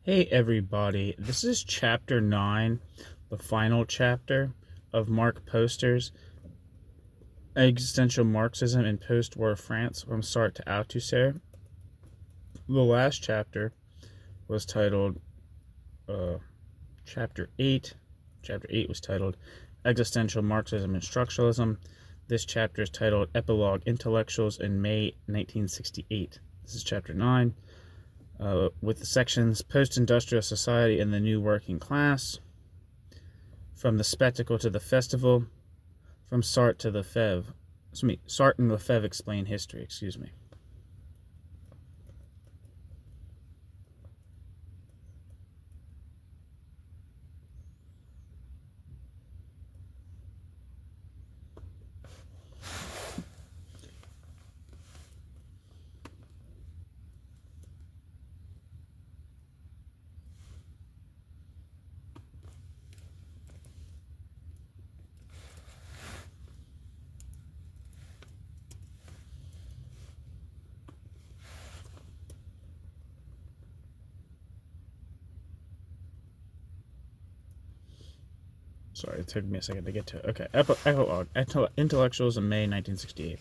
Hey everybody, this is chapter 9, the final chapter of Mark Poster's Existential Marxism in Postwar France from Sartre to Althusser. The last chapter was titled Chapter 8. Chapter 8 was titled Existential Marxism and Structuralism. This chapter is titled Epilogue, Intellectuals in May 1968. This is chapter 9. With the sections Post-Industrial Society and the New Working Class, From the Spectacle to the Festival, From Sartre to Lefebvre. Sartre and Lefebvre Explain History, Sorry, it took me a second to get to it. Okay, Epilogue, Intellectuals in May 1968.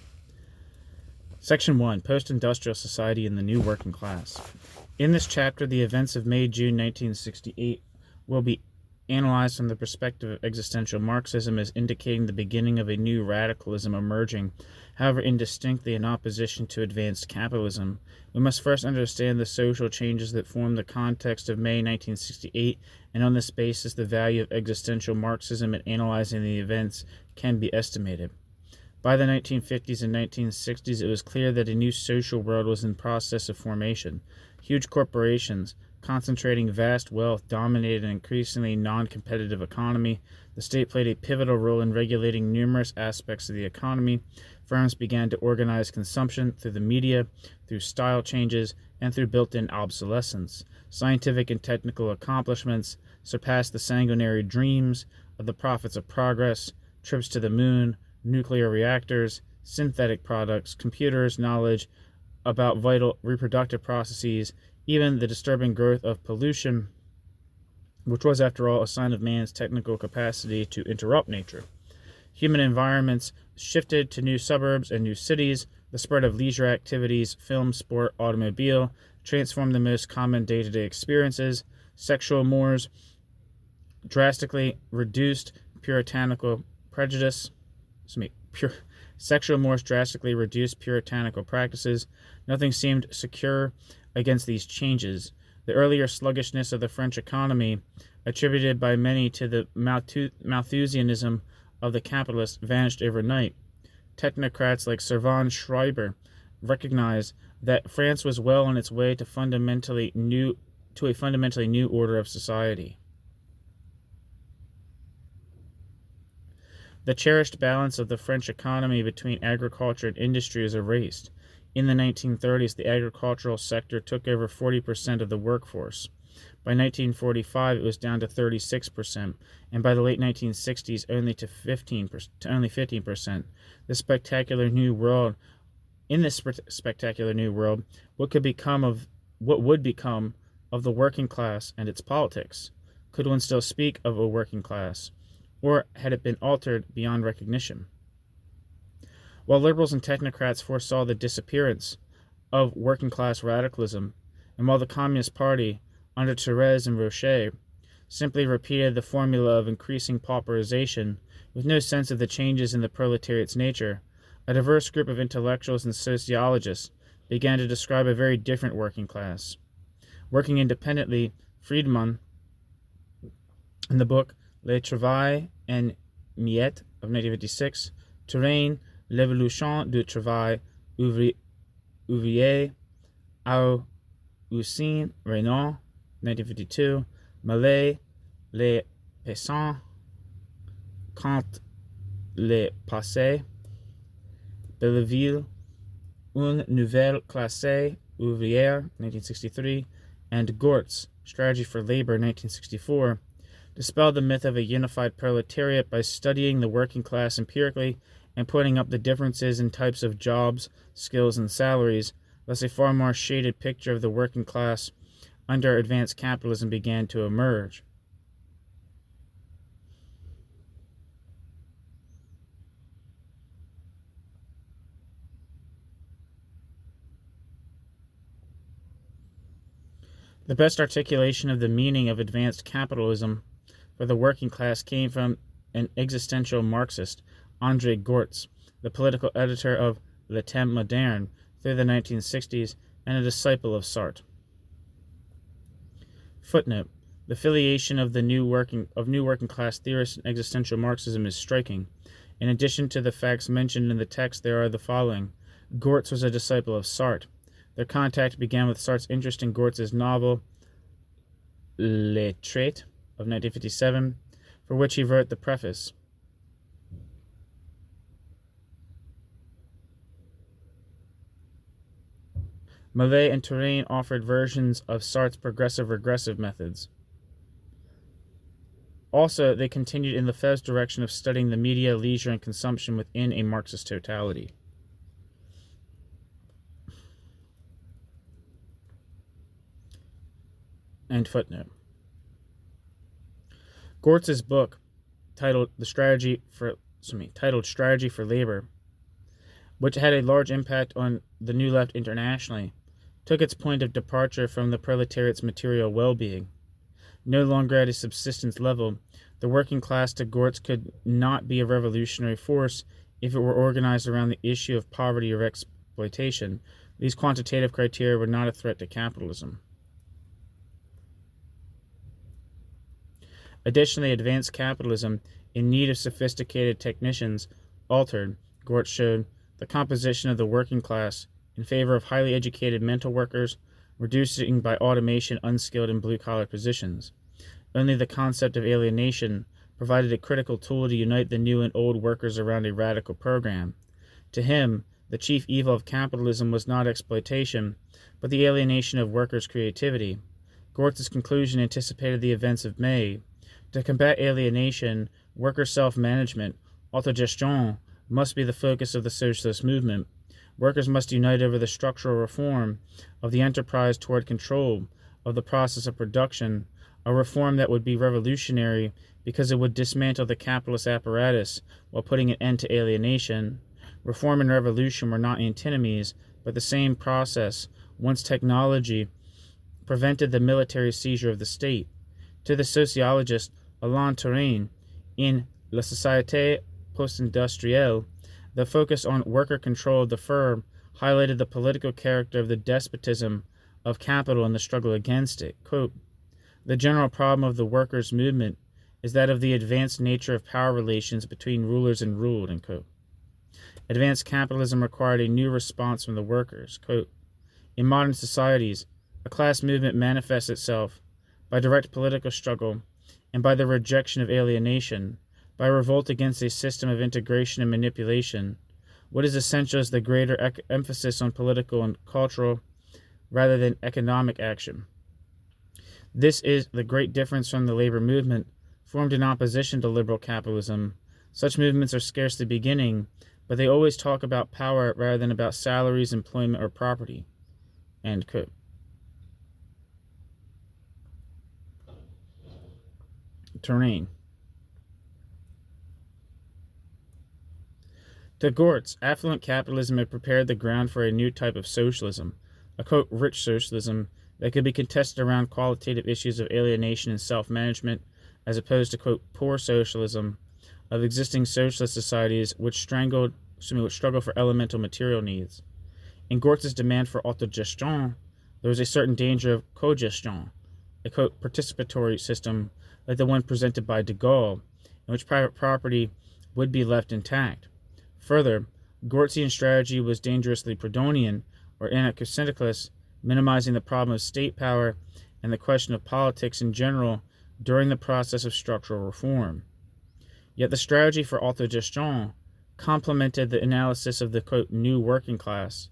Section 1, Post-Industrial Society and the New Working Class. In this chapter, the events of May-June 1968 will be analyzed from the perspective of existential Marxism as indicating the beginning of a new radicalism emerging, however indistinctly in opposition to advanced capitalism. We must first understand the social changes that form the context of May 1968, and on this basis the value of existential Marxism in analyzing the events can be estimated. By the 1950s and 1960s, it was clear that a new social world was in process of formation. Huge corporations, concentrating vast wealth, dominated an increasingly non-competitive economy. The state played a pivotal role in regulating numerous aspects of the economy. Firms began to organize consumption through the media, through style changes, and through built-in obsolescence. Scientific and technical accomplishments surpassed the sanguinary dreams of the prophets of progress. Trips to the moon, nuclear reactors, synthetic products, computers, knowledge about vital reproductive processes, even the disturbing growth of pollution, which was, after all, a sign of man's technical capacity to interrupt nature. Human environments shifted to new suburbs and new cities. The spread of leisure activities, film, sport, automobile, transformed the most common day-to-day experiences. Sexual mores drastically reduced puritanical prejudice. Sexual mores drastically reduced puritanical practices. Nothing seemed secure against these changes. The earlier sluggishness of the French economy, attributed by many to the Malthusianism of the capitalists, vanished overnight. Technocrats like Servan Schreiber recognized that France was well on its way to a fundamentally new order of society. The cherished balance of the French economy between agriculture and industry is erased. In the 1930s, the agricultural sector took over 40% of the workforce. By 1945, it was down to 36%, and by the late 1960s, only 15%. This spectacular new world, what would become of the working class and its politics? Could one still speak of a working class? Or had it been altered beyond recognition? While liberals and technocrats foresaw the disappearance of working-class radicalism, and while the Communist Party, under Thérèse and Rocher, simply repeated the formula of increasing pauperization with no sense of the changes in the proletariat's nature, a diverse group of intellectuals and sociologists began to describe a very different working class. Working independently, Friedman, in the book Le Travail en Miettes of 1956, Terrain, L'évolution du travail ouvrier, Austin, Renan, 1952, Mallet, Les Paysans, Quand le passé, Belleville, Une nouvelle classe ouvrière, 1963, and Gortz, Strategy for Labor, 1964, dispelled the myth of a unified proletariat by studying the working class empirically and pointing up the differences in types of jobs, skills, and salaries. Thus, a far more shaded picture of the working class under advanced capitalism began to emerge. The best articulation of the meaning of advanced capitalism for the working class came from an existential Marxist, André Gortz, the political editor of Le Temps Moderne through the 1960s and a disciple of Sartre. Footnote: the affiliation of new working class theorists in existential Marxism is striking. In addition to the facts mentioned in the text, there are the following. Gortz was a disciple of Sartre. Their contact began with Sartre's interest in Gortz's novel Les Traites of 1957, for which he wrote the preface. Millet and Touraine offered versions of Sartre's progressive-regressive methods. Also, they continued in Lefebvre's direction of studying the media, leisure, and consumption within a Marxist totality. End footnote. Gortz's book, titled Strategy for Labor, which had a large impact on the New Left internationally, took its point of departure from the proletariat's material well-being. No longer at a subsistence level, the working class to Gortz could not be a revolutionary force if it were organized around the issue of poverty or exploitation. These quantitative criteria were not a threat to capitalism. Additionally, advanced capitalism, in need of sophisticated technicians, altered, Gortz showed, the composition of the working class in favor of highly educated mental workers, reducing by automation unskilled and blue-collar positions. Only the concept of alienation provided a critical tool to unite the new and old workers around a radical program. To him, the chief evil of capitalism was not exploitation, but the alienation of workers' creativity. Gortz's conclusion anticipated the events of May. To combat alienation, worker self-management, autogestion, must be the focus of the socialist movement. Workers must unite over the structural reform of the enterprise toward control of the process of production, a reform that would be revolutionary because it would dismantle the capitalist apparatus while putting an end to alienation. Reform and revolution were not antinomies, but the same process, once technology prevented the military seizure of the state. To the sociologist Alain Touraine, in La Société Post-Industrielle, the focus on worker control of the firm highlighted the political character of the despotism of capital and the struggle against it. Quote, the general problem of the workers' movement is that of the advanced nature of power relations between rulers and ruled. End quote. Advanced capitalism required a new response from the workers. Quote, in modern societies, a class movement manifests itself by direct political struggle and by the rejection of alienation, by revolt against a system of integration and manipulation. What is essential is the greater emphasis on political and cultural rather than economic action. This is the great difference from the labor movement, formed in opposition to liberal capitalism. Such movements are scarcely beginning, but they always talk about power rather than about salaries, employment, or property. End quote. Touraine. To Gortz, affluent capitalism had prepared the ground for a new type of socialism, a quote, rich socialism that could be contested around qualitative issues of alienation and self-management, as opposed to quote, poor socialism of existing socialist societies which struggle for elemental material needs. In Gortz's demand for autogestion, there was a certain danger of cogestion, a quote, participatory system like the one presented by de Gaulle, in which private property would be left intact. Further, Gortzian strategy was dangerously Proudhonian or anarcho-syndicalist, minimizing the problem of state power and the question of politics in general during the process of structural reform. Yet the strategy for autogestion complemented the analysis of the quote, new working class.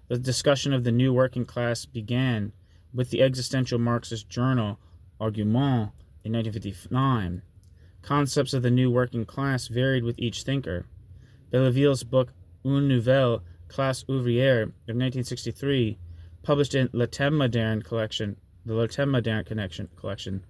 The discussion of the new working class began with the existential Marxist journal Argument in 1959. Concepts of the new working class varied with each thinker. Belleville's book Une Nouvelle Classe Ouvrière of 1963, published in Le Temps Moderne collection, the Lotema collection,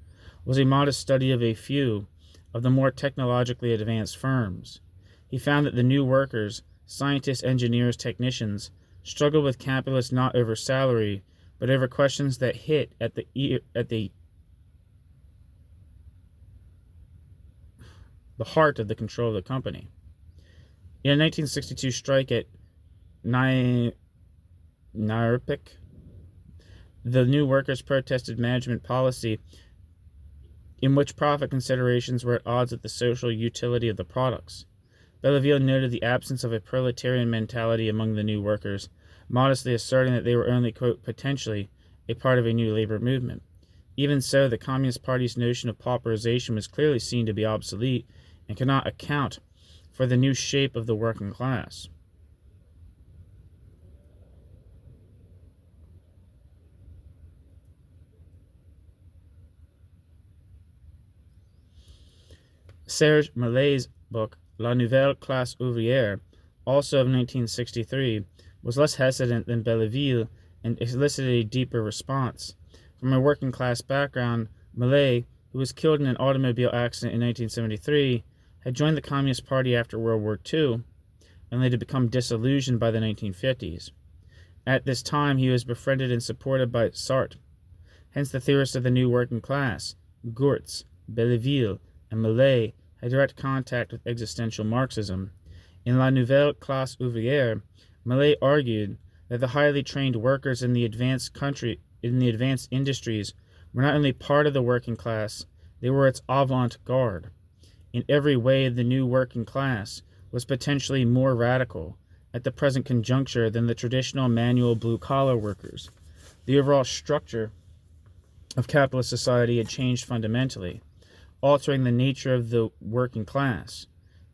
was a modest study of a few of the more technologically advanced firms. He found that the new workers, scientists, engineers, technicians, struggled with capitalists not over salary, but over questions that hit at the heart of the control of the company. In a 1962 strike at Nairpik, the new workers protested management policy in which profit considerations were at odds with the social utility of the products. Belleville noted the absence of a proletarian mentality among the new workers, modestly asserting that they were only, quote, potentially a part of a new labor movement. Even so, the Communist Party's notion of pauperization was clearly seen to be obsolete and could not account for the new shape of the working class. Serge Millet's book, La Nouvelle Classe Ouvrière, also of 1963, was less hesitant than Belleville and elicited a deeper response. From a working-class background, Millet, who was killed in an automobile accident in 1973, had joined the Communist Party after World War II, only to become disillusioned by the 1950s. At this time, he was befriended and supported by Sartre. Hence the theorists of the new working class, Gurtz, Belleville, and Millet, had direct contact with existential Marxism. In La Nouvelle Classe Ouvrière, Millet argued that the highly trained workers in the advanced industries were not only part of the working class, they were its avant-garde. In every way, the new working class was potentially more radical at the present conjuncture than the traditional manual blue-collar workers. The overall structure of capitalist society had changed fundamentally, altering the nature of the working class.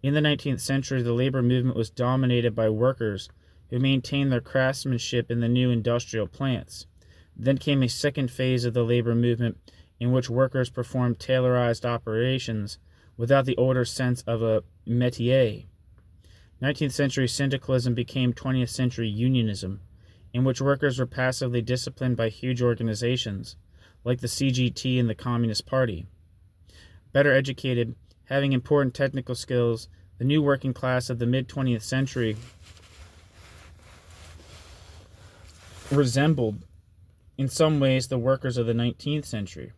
In the 19th century, the labor movement was dominated by workers who maintained their craftsmanship in the new industrial plants. Then came a second phase of the labor movement in which workers performed tailorized operations without the older sense of a métier. 19th century syndicalism became 20th century unionism, in which workers were passively disciplined by huge organizations, like the CGT and the Communist Party. Better educated, having important technical skills, the new working class of the mid-20th century resembled, in some ways, the workers of the 19th century.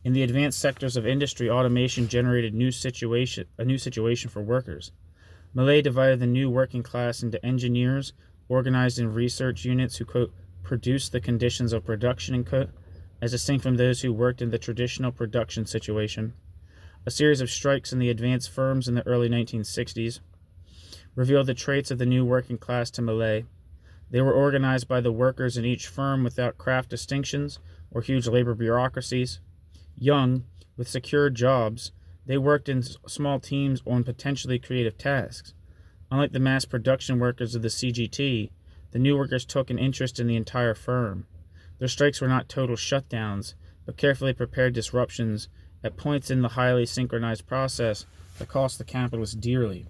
In the advanced sectors of industry, automation generated a new situation for workers. Millet divided the new working class into engineers, organized in research units who, quote, produced the conditions of production, end quote, as distinct from those who worked in the traditional production situation. A series of strikes in the advanced firms in the early 1960s revealed the traits of the new working class to Millet. They were organized by the workers in each firm without craft distinctions or huge labor bureaucracies. Young, with secure jobs, they worked in small teams on potentially creative tasks. Unlike the mass production workers of the CGT, the new workers took an interest in the entire firm. Their strikes were not total shutdowns, but carefully prepared disruptions at points in the highly synchronized process that cost the capitalists dearly.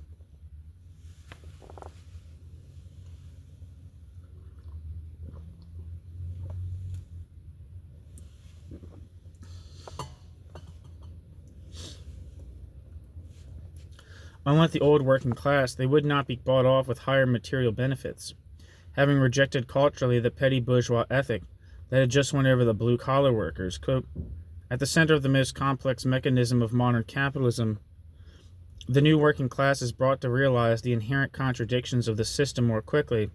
Unlike the old working class, they would not be bought off with higher material benefits. Having rejected culturally the petty bourgeois ethic that had just won over the blue-collar workers, quote, at the center of the most complex mechanism of modern capitalism, the new working class is brought to realize the inherent contradictions of the system more quickly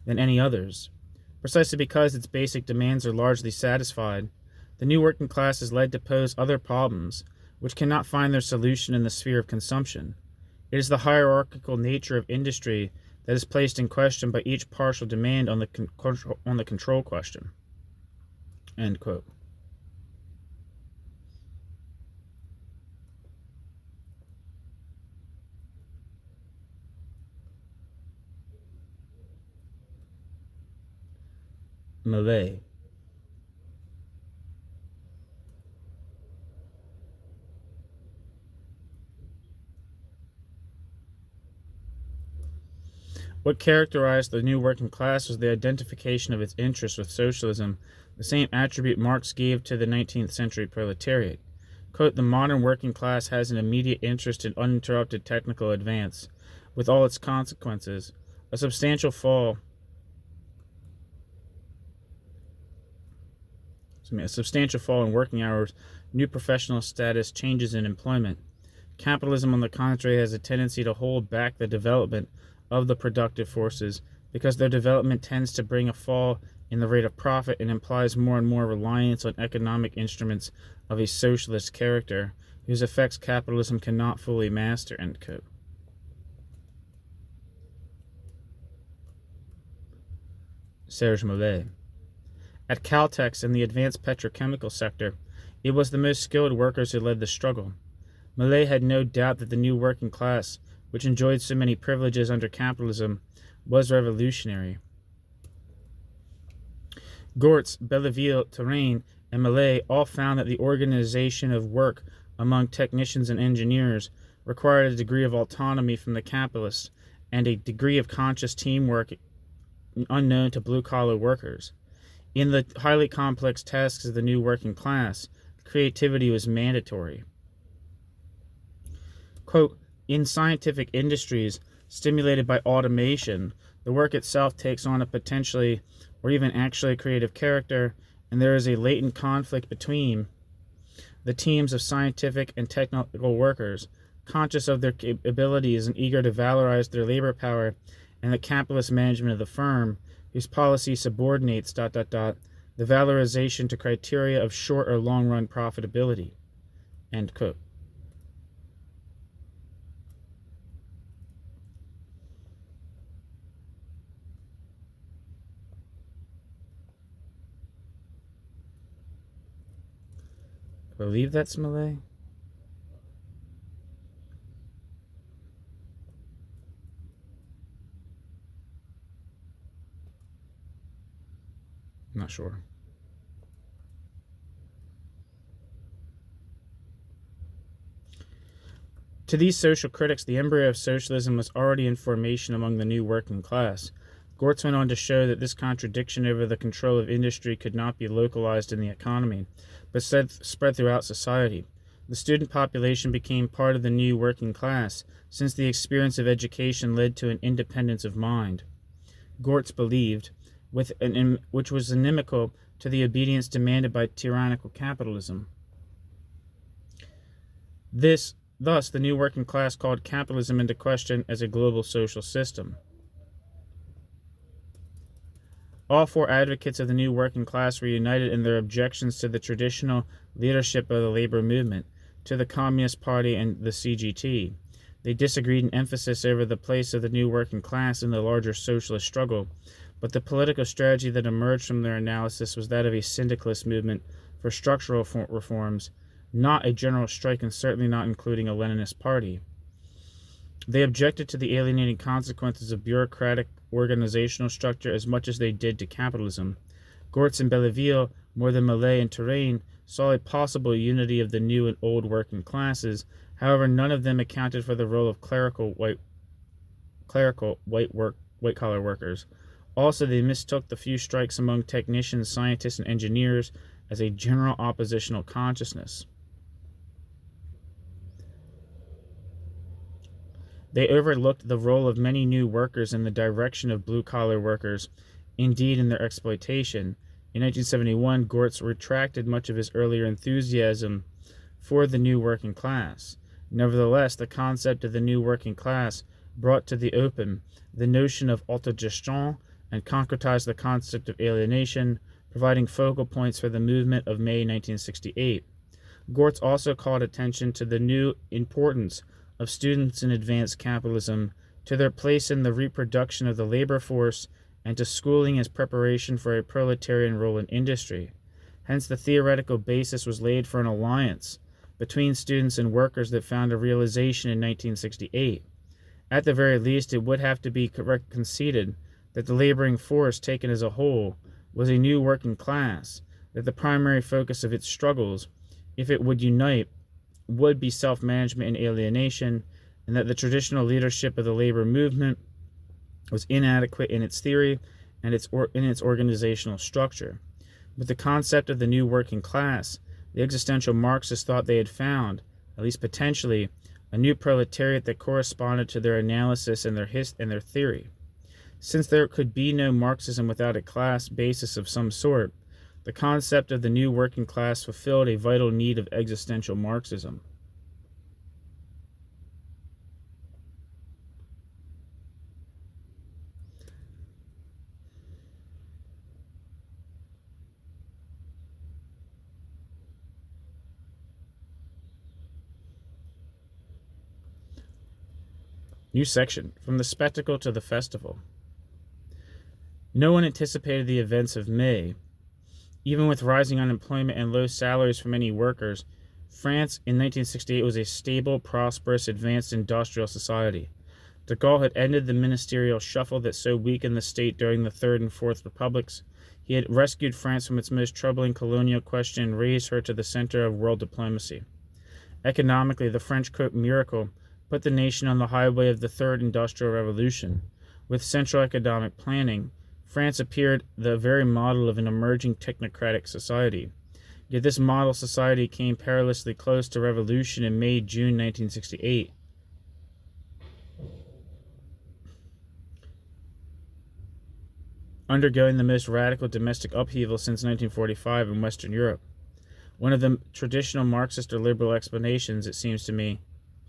than any others. Precisely because its basic demands are largely satisfied, the new working class is led to pose other problems which cannot find their solution in the sphere of consumption. It is the hierarchical nature of industry that is placed in question by each partial demand on the control question. End quote. Millet. What characterized the new working class was the identification of its interests with socialism, the same attribute Marx gave to the 19th century proletariat. Quote, the modern working class has an immediate interest in uninterrupted technical advance, with all its consequences. A substantial fall in working hours, new professional status, changes in employment. Capitalism, on the contrary, has a tendency to hold back the development of the productive forces because their development tends to bring a fall in the rate of profit and implies more and more reliance on economic instruments of a socialist character whose effects capitalism cannot fully master. End quote. Serge Millet. At Caltex in the advanced petrochemical sector, it was the most skilled workers who led the struggle. Millet had no doubt that the new working class, which enjoyed so many privileges under capitalism, was revolutionary. Gortz, Belleville, Terrain, and Millet all found that the organization of work among technicians and engineers required a degree of autonomy from the capitalists and a degree of conscious teamwork unknown to blue-collar workers. In the highly complex tasks of the new working class, creativity was mandatory. Quote, in scientific industries stimulated by automation, the work itself takes on a potentially or even actually creative character, and there is a latent conflict between the teams of scientific and technical workers, conscious of their abilities and eager to valorize their labor power, and the capitalist management of the firm, whose policy subordinates ... the valorization to criteria of short or long-run profitability. End quote. I believe that's Millet. I'm not sure. To these social critics, the embryo of socialism was already in formation among the new working class. Gortz went on to show that this contradiction over the control of industry could not be localized in the economy, but spread throughout society. The student population became part of the new working class, since the experience of education led to an independence of mind. Gortz believed, which was inimical to the obedience demanded by tyrannical capitalism. Thus, the new working class called capitalism into question as a global social system. All four advocates of the new working class were united in their objections to the traditional leadership of the labor movement, to the Communist Party and the CGT. They disagreed in emphasis over the place of the new working class in the larger socialist struggle, but the political strategy that emerged from their analysis was that of a syndicalist movement for structural reforms, not a general strike and certainly not including a Leninist party. They objected to the alienating consequences of bureaucratic organizational structure as much as they did to capitalism. Gortz and Belleville, more than Millet and Terrain, saw a possible unity of the new and old working classes. However, none of them accounted for the role of clerical white-collar workers. Also, they mistook the few strikes among technicians, scientists, and engineers as a general oppositional consciousness. They overlooked the role of many new workers in the direction of blue-collar workers, indeed in their exploitation. In 1971, Gortz retracted much of his earlier enthusiasm for the new working class. Nevertheless, the concept of the new working class brought to the open the notion of autogestion and concretized the concept of alienation, providing focal points for the movement of May 1968. Gortz also called attention to the new importance of students in advanced capitalism, to their place in the reproduction of the labor force, and to schooling as preparation for a proletarian role in industry. Hence, the theoretical basis was laid for an alliance between students and workers that found a realization in 1968. At the very least, it would have to be conceded that the laboring force, taken as a whole, was a new working class, that the primary focus of its struggles, if it would unite, would be self-management and alienation, and that the traditional leadership of the labor movement was inadequate in its theory and in its organizational structure. With the concept of the new working class, the existential Marxists thought they had found, at least potentially, a new proletariat that corresponded to their analysis and their theory. Since there could be no Marxism without a class basis of some sort, the concept of the new working class fulfilled a vital need of existential Marxism. New section, From the Spectacle to the Festival. No one anticipated the events of May. Even with rising unemployment and low salaries for many workers, France in 1968 was a stable, prosperous, advanced industrial society. De Gaulle had ended the ministerial shuffle that so weakened the state during the Third and Fourth Republics. He had rescued France from its most troubling colonial question and raised her to the center of world diplomacy. Economically, the French miracle put the nation on the highway of the Third Industrial Revolution. With central economic planning, France appeared the very model of an emerging technocratic society. Yet this model society came perilously close to revolution in May-June 1968. Undergoing the most radical domestic upheaval since 1945 in Western Europe. One of the traditional Marxist or liberal explanations, it seems to me,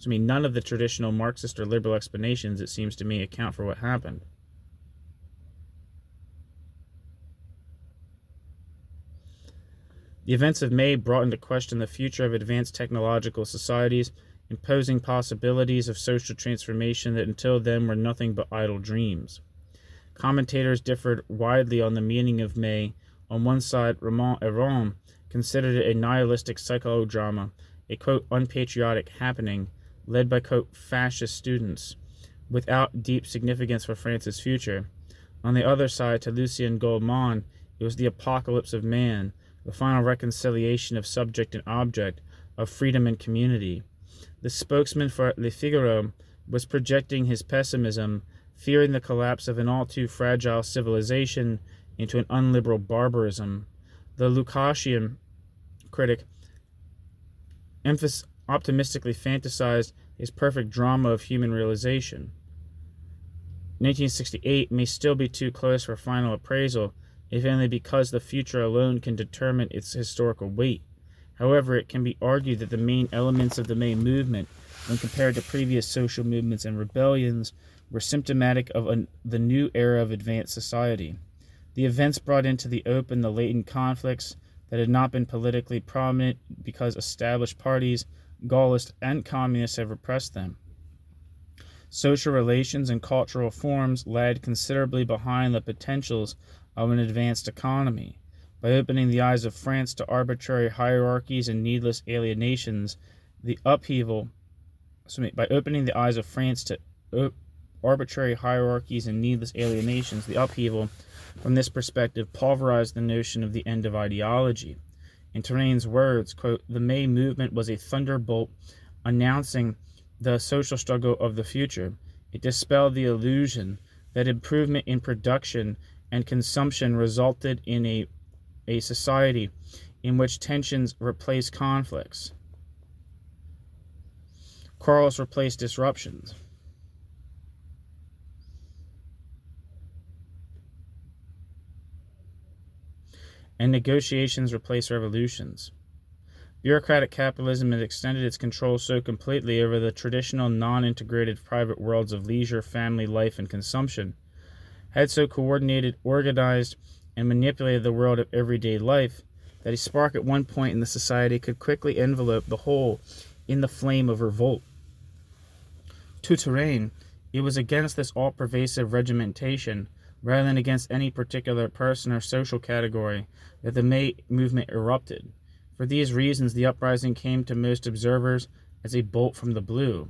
none of the traditional Marxist or liberal explanations, it seems to me, account for what happened. The events of May brought into question the future of advanced technological societies, imposing possibilities of social transformation that until then were nothing but idle dreams. Commentators differed widely on the meaning of May. On one side, Raymond Aron considered it a nihilistic psychodrama, a, quote, unpatriotic happening, led by, quote, fascist students, without deep significance for France's future. On the other side, to Lukacs and Goldmann, it was the apocalypse of man, the final reconciliation of subject and object, of freedom and community. The spokesman for Le Figaro was projecting his pessimism, fearing the collapse of an all too fragile civilization into an unliberal barbarism. The Lukacian critic optimistically fantasized his perfect drama of human realization. 1968 may still be too close for final appraisal, if only because the future alone can determine its historical weight. However, it can be argued that the main elements of the May movement, when compared to previous social movements and rebellions, were symptomatic of the new era of advanced society. The events brought into the open the latent conflicts that had not been politically prominent because established parties, Gaullists and communists, have repressed them. Social relations and cultural forms lagged considerably behind the potentials of an advanced economy. By opening the eyes of France to arbitrary hierarchies and needless alienations, the upheaval from this perspective pulverized the notion of the end of ideology. In Terrain's words, quote, the May movement was a thunderbolt announcing the social struggle of the future. It dispelled the illusion that improvement in production and consumption resulted in a society in which tensions replaced conflicts, quarrels replaced disruptions, and negotiations replaced revolutions. Bureaucratic capitalism had extended its control so completely over the traditional non-integrated private worlds of leisure, family life, and consumption, had so coordinated, organized, and manipulated the world of everyday life that a spark at one point in the society could quickly envelope the whole in the flame of revolt. To Terrain, it was against this all-pervasive regimentation, rather than against any particular person or social category, that the May movement erupted. For these reasons, the uprising came to most observers as a bolt from the blue.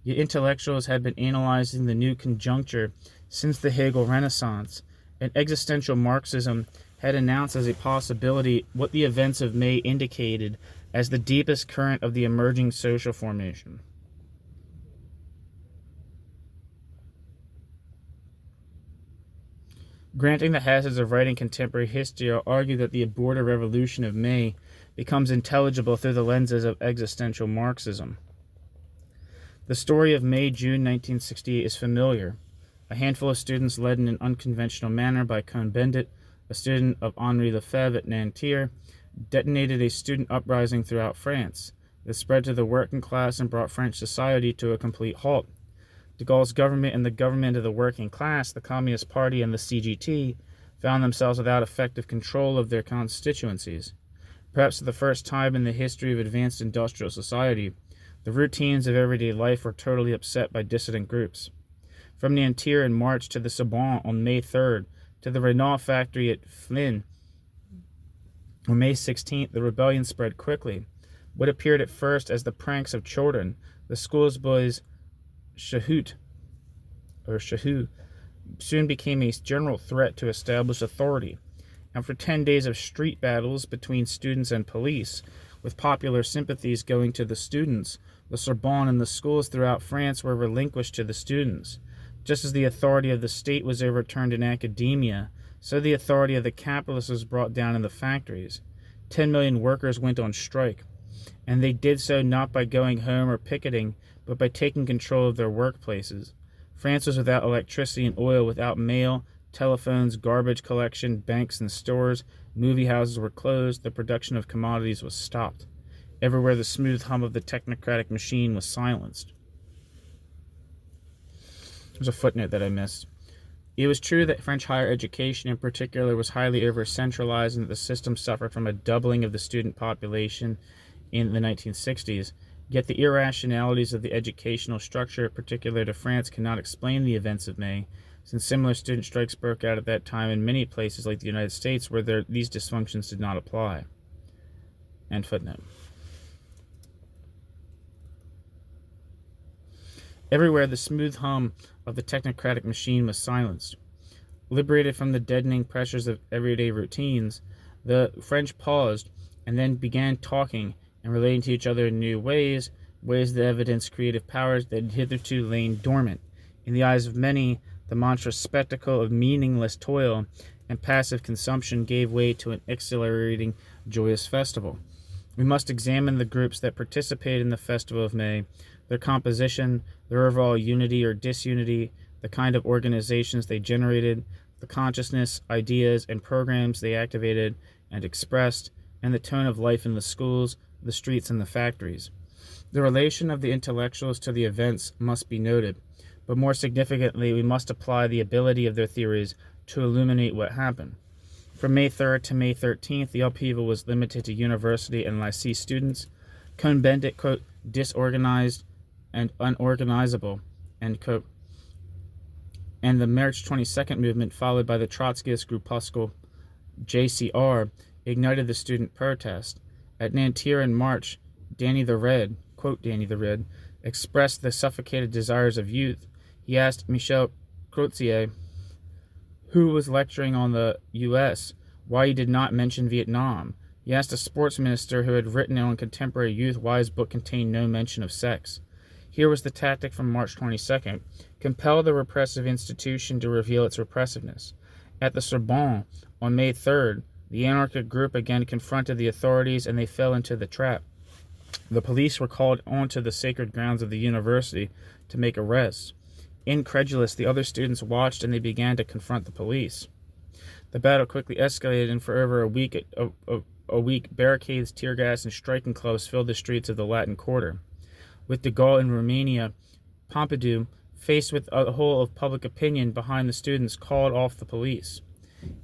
Yet intellectuals had been analyzing the new conjuncture since the Hegel Renaissance, and existential Marxism had announced as a possibility what the events of May indicated as the deepest current of the emerging social formation. Granting the hazards of writing contemporary history, I'll argue that the abortive revolution of May becomes intelligible through the lenses of existential Marxism. The story of May-June 1968 is familiar. A handful of students led in an unconventional manner by Cohn-Bendit, a student of Henri Lefebvre at Nanterre, detonated a student uprising throughout France. This spread to the working class and brought French society to a complete halt. De Gaulle's government and the government of the working class, the Communist Party and the CGT, found themselves without effective control of their constituencies. Perhaps for the first time in the history of advanced industrial society, the routines of everyday life were totally upset by dissident groups. From Nanterre in March to the Sorbonne on May 3rd, to the Renault factory at Flins on May 16th, the rebellion spread quickly. What appeared at first as the pranks of children, the schoolboys' shahoot, soon became a general threat to established authority. After 10 days of street battles between students and police, with popular sympathies going to the students, the Sorbonne and the schools throughout France were relinquished to the students. Just as the authority of the state was overturned in academia, so the authority of the capitalists was brought down in the factories. 10 million workers went on strike, and they did so not by going home or picketing, but by taking control of their workplaces. France was without electricity and oil, without mail, telephones, garbage collection, banks and stores. Movie houses were closed. The production of commodities was stopped. Everywhere the smooth hum of the technocratic machine was silenced. There's a footnote that I missed. It was true that French higher education in particular was highly over-centralized and that the system suffered from a doubling of the student population in the 1960s. Yet the irrationalities of the educational structure, particular to France, cannot explain the events of May, since similar student strikes broke out at that time in many places like the United States where these dysfunctions did not apply. End footnote. Everywhere the smooth hum of the technocratic machine was silenced. Liberated from the deadening pressures of everyday routines, the French paused and then began talking and relating to each other in new ways that evidenced creative powers that had hitherto lain dormant. In the eyes of many, the monstrous spectacle of meaningless toil and passive consumption gave way to an exhilarating, joyous festival. We must examine the groups that participated in the Festival of May, their composition, their overall unity or disunity, the kind of organizations they generated, the consciousness, ideas, and programs they activated and expressed, and the tone of life in the schools, the streets, and the factories. The relation of the intellectuals to the events must be noted, but more significantly, we must apply the ability of their theories to illuminate what happened. From May 3rd to May 13th, the upheaval was limited to university and lycée students. Cohn-Bendit, quote, disorganized and unorganizable, end quote. And the March 22nd movement, followed by the Trotskyist groupuscle JCR, ignited the student protest. At Nanterre in March, Danny the Red, quote Danny the Red, expressed the suffocated desires of youth. He asked Michel Crozier, who was lecturing on the U.S., why he did not mention Vietnam. He asked a sports minister who had written on contemporary youth why his book contained no mention of sex. Here was the tactic from March 22nd. Compel the repressive institution to reveal its repressiveness. At the Sorbonne, on May 3rd, the anarchic group again confronted the authorities and they fell into the trap. The police were called onto the sacred grounds of the university to make arrests. Incredulous, the other students watched and they began to confront the police. The battle quickly escalated, and for over a week, barricades, tear gas, and striking clubs filled the streets of the Latin Quarter. With de Gaulle in Romania, Pompidou, faced with a whole of public opinion behind the students, called off the police.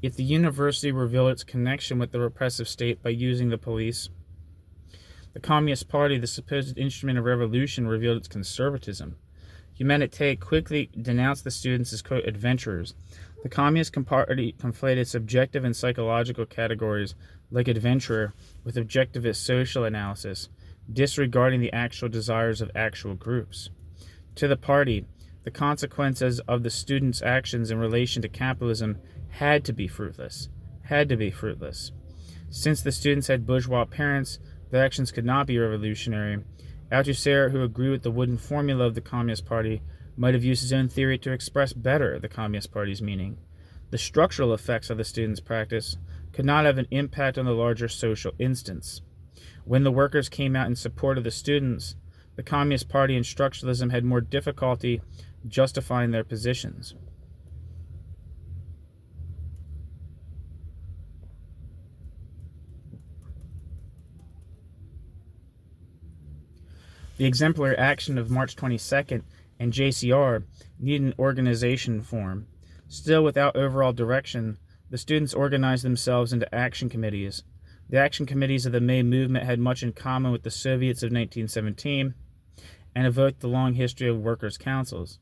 If the university revealed its connection with the repressive state by using the police, the Communist Party, the supposed instrument of revolution, revealed its conservatism. Humanité quickly denounced the students as, quote, adventurers. The Communist Party conflated subjective and psychological categories like adventurer with objectivist social analysis, disregarding the actual desires of actual groups. To the party, the consequences of the students' actions in relation to capitalism had to be fruitless. Since the students had bourgeois parents, their actions could not be revolutionary. Althusser, who agreed with the wooden formula of the Communist Party, might have used his own theory to express better the Communist Party's meaning. The structural effects of the students' practice could not have an impact on the larger social instance. When the workers came out in support of the students, the Communist Party and structuralism had more difficulty justifying their positions. The exemplary action of March 22nd and JCR needed an organization form. Still without overall direction, the students organized themselves into action committees. The action committees of the May movement had much in common with the Soviets of 1917 and evoked the long history of workers' councils.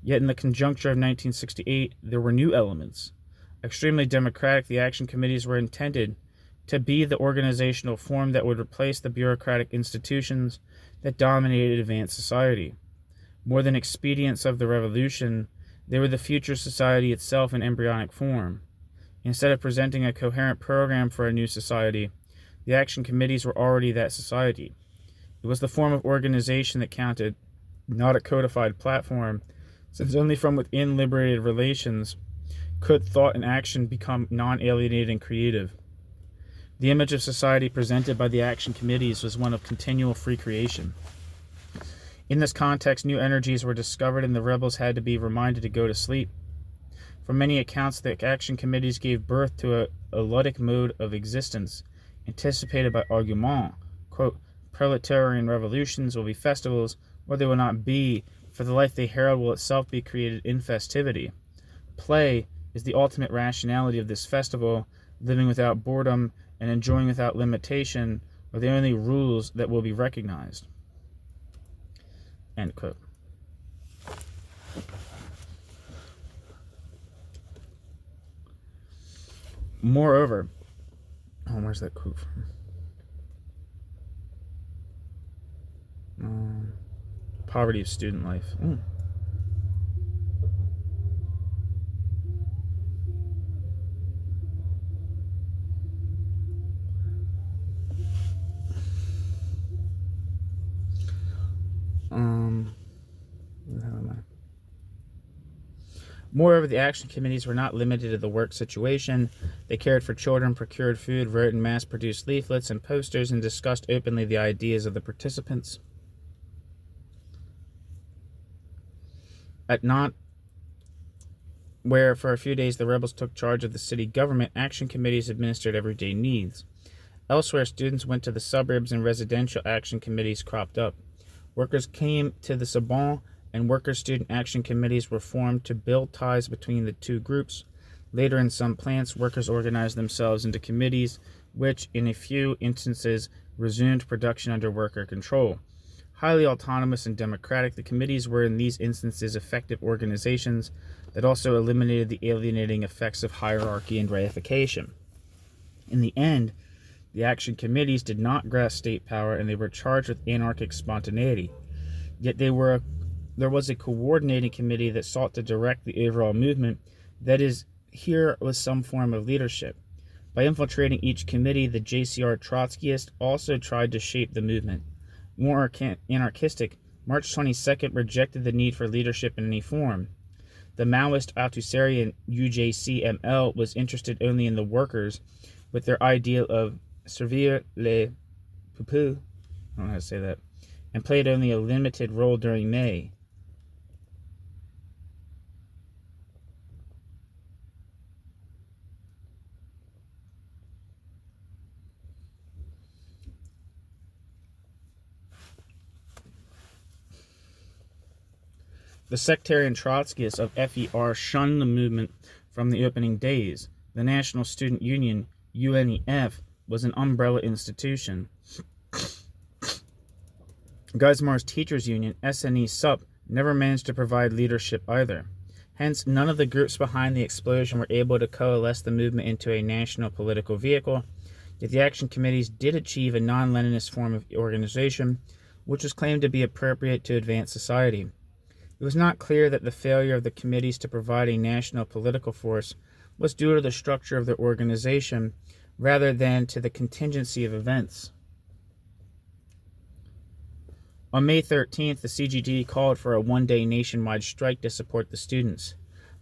Yet in the conjuncture of 1968, there were new elements. Extremely democratic, the action committees were intended to be the organizational form that would replace the bureaucratic institutions that dominated advanced society. More than expedients of the revolution, they were the future society itself in embryonic form. Instead of presenting a coherent program for a new society, the action committees were already that society. It was the form of organization that counted, not a codified platform, since only from within liberated relations could thought and action become non-alienated and creative. The image of society presented by the action committees was one of continual free creation. In this context, new energies were discovered and the rebels had to be reminded to go to sleep. From many accounts, the action committees gave birth to a ludic mode of existence, anticipated by Argument. Quote, proletarian revolutions will be festivals, or they will not be, for the life they herald will itself be created in festivity. Play is the ultimate rationality of this festival. Living without boredom and enjoying without limitation are the only rules that will be recognized. End quote. Moreover, where's that quote from? Poverty of student life. Moreover, the action committees were not limited to the work situation. They cared for children, procured food, wrote and mass-produced leaflets and posters, and discussed openly the ideas of the participants. At Nantes, where for a few days the rebels took charge of the city government, action committees administered everyday needs. Elsewhere, students went to the suburbs and residential action committees cropped up. Workers came to the Sorbonne, and worker-student action committees were formed to build ties between the two groups. Later, in some plants, workers organized themselves into committees, which, in a few instances, resumed production under worker control. Highly autonomous and democratic, the committees were in these instances effective organizations that also eliminated the alienating effects of hierarchy and reification. In the end, the action committees did not grasp state power, and they were charged with anarchic spontaneity. Yet there was a coordinating committee that sought to direct the overall movement, that is, here was some form of leadership. By infiltrating each committee, the JCR Trotskyists also tried to shape the movement. More anarchistic, March 22nd rejected the need for leadership in any form. The Maoist Althusserian UJCML was interested only in the workers, with their ideal of servir les peuples, I don't know how to say that, and played only a limited role during May. The sectarian Trotskyists of FER shunned the movement from the opening days. The National Student Union, UNEF, was an umbrella institution. Geismar's Teachers Union, SNE-SUP, never managed to provide leadership either. Hence, none of the groups behind the explosion were able to coalesce the movement into a national political vehicle, yet the action committees did achieve a non-Leninist form of organization, which was claimed to be appropriate to advance society. It was not clear that the failure of the committees to provide a national political force was due to the structure of their organization rather than to the contingency of events. On May 13th, the CGT called for a one-day nationwide strike to support the students.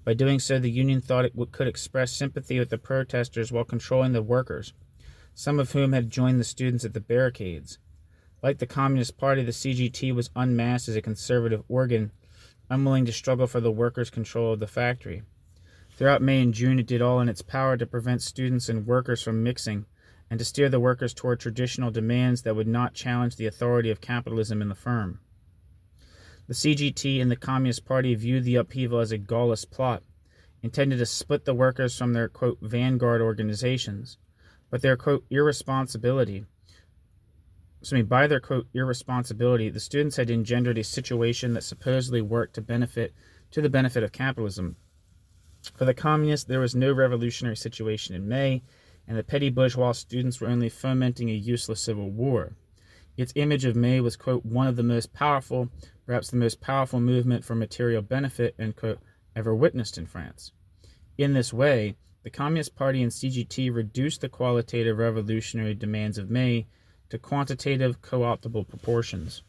By doing so, the Union thought it could express sympathy with the protesters while controlling the workers, some of whom had joined the students at the barricades. Like the Communist Party, the CGT was unmasked as a conservative organ, unwilling to struggle for the workers' control of the factory. Throughout May and June, it did all in its power to prevent students and workers from mixing, and to steer the workers toward traditional demands that would not challenge the authority of capitalism in the firm. The CGT and the Communist Party viewed the upheaval as a Gaullist plot, intended to split the workers from their, quote, vanguard organizations, but their, quote, by their, quote, irresponsibility, the students had engendered a situation that supposedly worked to the benefit of capitalism. For the communists, there was no revolutionary situation in May, and the petty bourgeois students were only fomenting a useless civil war. Its image of May was, quote, one of the most powerful, perhaps the most powerful movement for material benefit, end quote, ever witnessed in France. In this way, the Communist Party and CGT reduced the qualitative revolutionary demands of May to quantitative, co-optable proportions.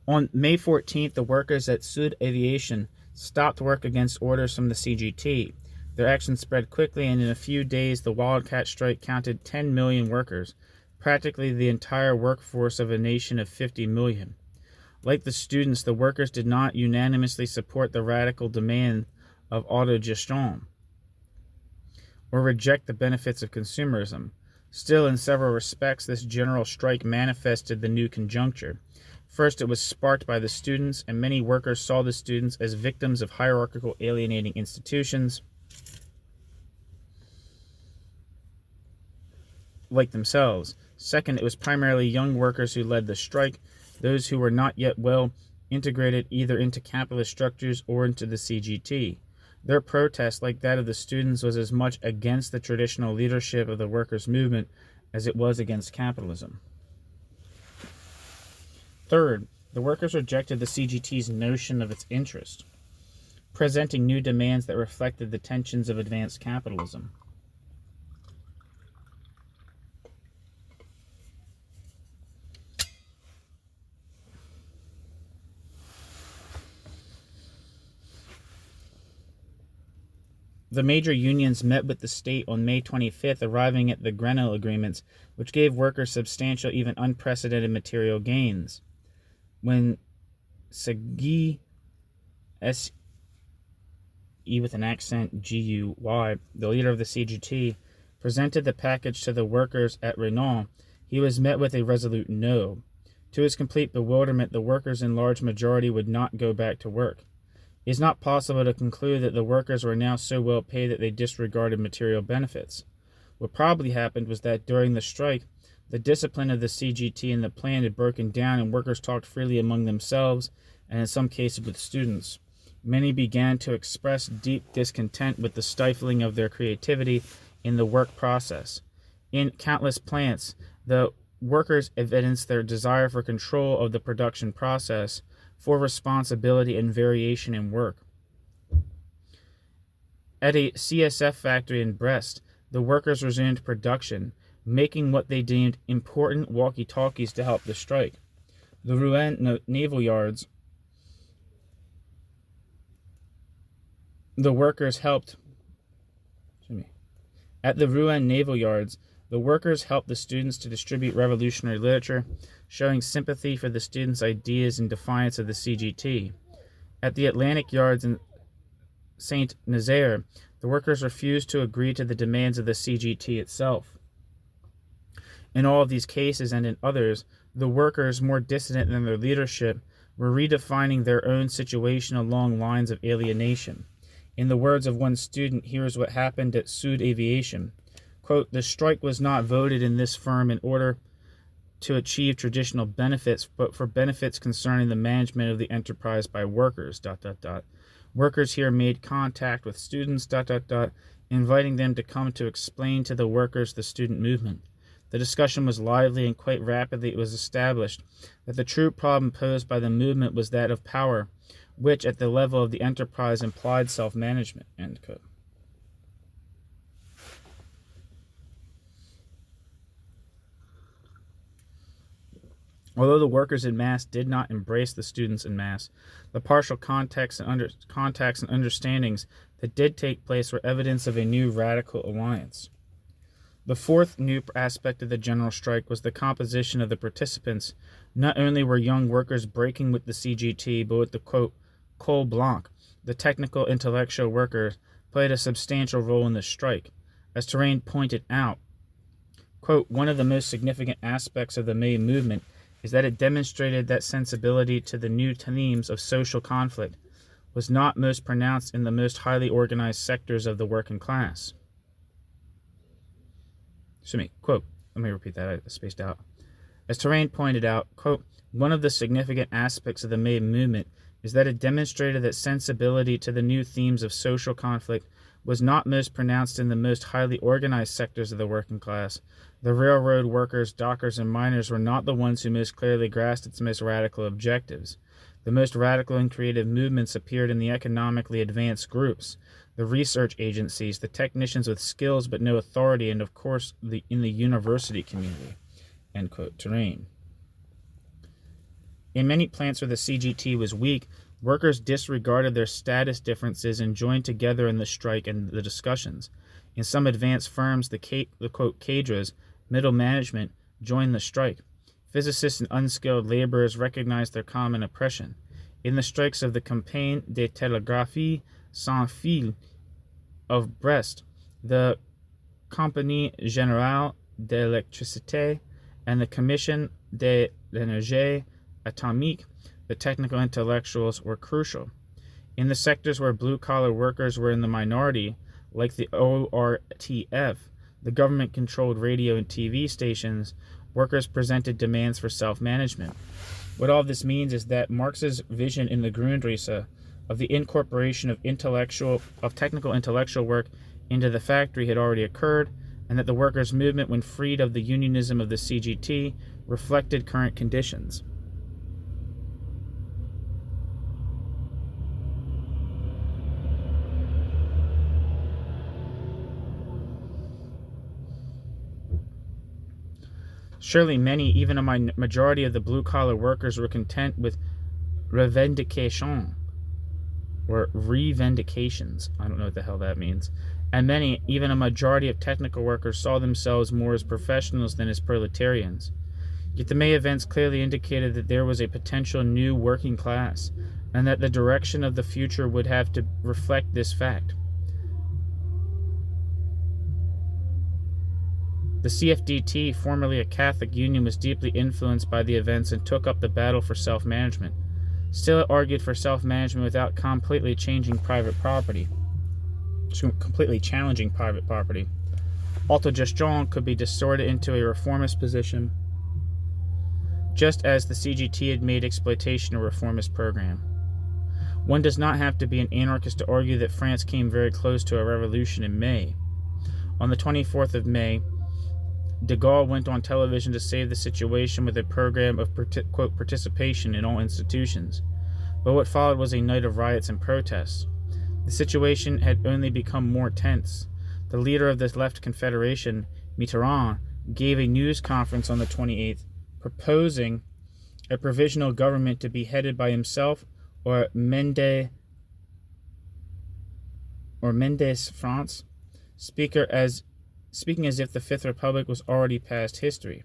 On May 14th, the workers at Sud Aviation stopped work against orders from the CGT. Their action spread quickly, and in a few days, the wildcat strike counted 10 million workers, practically the entire workforce of a nation of 50 million. Like the students, the workers did not unanimously support the radical demand of autogestion or reject the benefits of consumerism. Still, in several respects, this general strike manifested the new conjuncture. First, it was sparked by the students, and many workers saw the students as victims of hierarchical alienating institutions like themselves. Second, it was primarily young workers who led the strike, those who were not yet well integrated either into capitalist structures or into the CGT. Their protest, like that of the students, was as much against the traditional leadership of the workers' movement as it was against capitalism. Third, the workers rejected the CGT's notion of its interest, presenting new demands that reflected the tensions of advanced capitalism. The major unions met with the state on May 25th, arriving at the Grenelle agreements, which gave workers substantial, even unprecedented material gains. When Seguy, S-E with an accent, G-U-Y, the leader of the CGT, presented the package to the workers at Renan, he was met with a resolute no. To his complete bewilderment, the workers in large majority would not go back to work. It is not possible to conclude that the workers were now so well paid that they disregarded material benefits. What probably happened was that during the strike, the discipline of the CGT and the plan had broken down, and workers talked freely among themselves and in some cases with students. Many began to express deep discontent with the stifling of their creativity in the work process. In countless plants, the workers evidenced their desire for control of the production process, for responsibility and variation in work. At a CSF factory in Brest, the workers resumed production, making what they deemed important walkie-talkies to help the strike. The Rouen naval yards, the workers helped. At the Rouen naval yards, the workers helped the students to distribute revolutionary literature, showing sympathy for the students' ideas in defiance of the CGT. At the Atlantic yards in Saint-Nazaire, the workers refused to agree to the demands of the CGT itself. In all of these cases and in others, the workers, more dissident than their leadership, were redefining their own situation along lines of alienation. In the words of one student, here is what happened at Sud Aviation. Quote, the strike was not voted in this firm in order to achieve traditional benefits, but for benefits concerning the management of the enterprise by workers, ... Workers here made contact with students, ... inviting them to come to explain to the workers the student movement. The discussion was lively, and quite rapidly it was established that the true problem posed by the movement was that of power, which at the level of the enterprise implied self-management, end quote. Although the workers in mass did not embrace the students in mass, the partial contacts and understandings that did take place were evidence of a new radical alliance. The fourth new aspect of the general strike was the composition of the participants. Not only were young workers breaking with the CGT, but with the, quote, Col Blanc, the technical intellectual workers, played a substantial role in the strike. As Terrain pointed out, quote, one of the most significant aspects of the May movement is that it demonstrated that sensibility to the new themes of social conflict was not most pronounced in the most highly organized sectors of the working class. Quote, let me repeat that, I spaced out. As Terrain pointed out, quote, one of the significant aspects of the May movement is that it demonstrated that sensibility to the new themes of social conflict was not most pronounced in the most highly organized sectors of the working class. The railroad workers, dockers, and miners were not the ones who most clearly grasped its most radical objectives. The most radical and creative movements appeared in the economically advanced groups, the research agencies, the technicians with skills but no authority, and of course in the university community. End quote. Terrain. In many plants where the CGT was weak, workers disregarded their status differences and joined together in the strike and the discussions. In some advanced firms, the quote, cadres, middle management, joined the strike. Physicists and unskilled laborers recognized their common oppression. In the strikes of the Campagne de Télégraphie Sans Fil of Brest, the Compagnie Générale d'Électricité, and the Commission de l'Énergie Atomique, the technical intellectuals were crucial. In the sectors where blue-collar workers were in the minority, like the ORTF, the government-controlled radio and TV stations, workers presented demands for self-management. What all this means is that Marx's vision in the Grundrisse of the incorporation of technical intellectual work into the factory had already occurred, and that the workers' movement, when freed of the unionism of the CGT, reflected current conditions. Surely many, even a majority of the blue-collar workers, were content with revendications, or revendications, I don't know what the hell that means, and many, even a majority of technical workers, saw themselves more as professionals than as proletarians. Yet the May events clearly indicated that there was a potential new working class, and that the direction of the future would have to reflect this fact. The CFDT, formerly a Catholic union, was deeply influenced by the events and took up the battle for self-management. Still, it argued for self-management without completely changing private property. Completely challenging private property. Autogestion could be distorted into a reformist position, just as the CGT had made exploitation a reformist program. One does not have to be an anarchist to argue that France came very close to a revolution in May. On the 24th of May, de Gaulle went on television to save the situation with a program of quote, participation in all institutions. But what followed was a night of riots and protests. The situation had only become more tense. The leader of the Left Confederation, Mitterrand, gave a news conference on the 28th, proposing a provisional government to be headed by himself or Mendes France, speaking as if the Fifth Republic was already past history.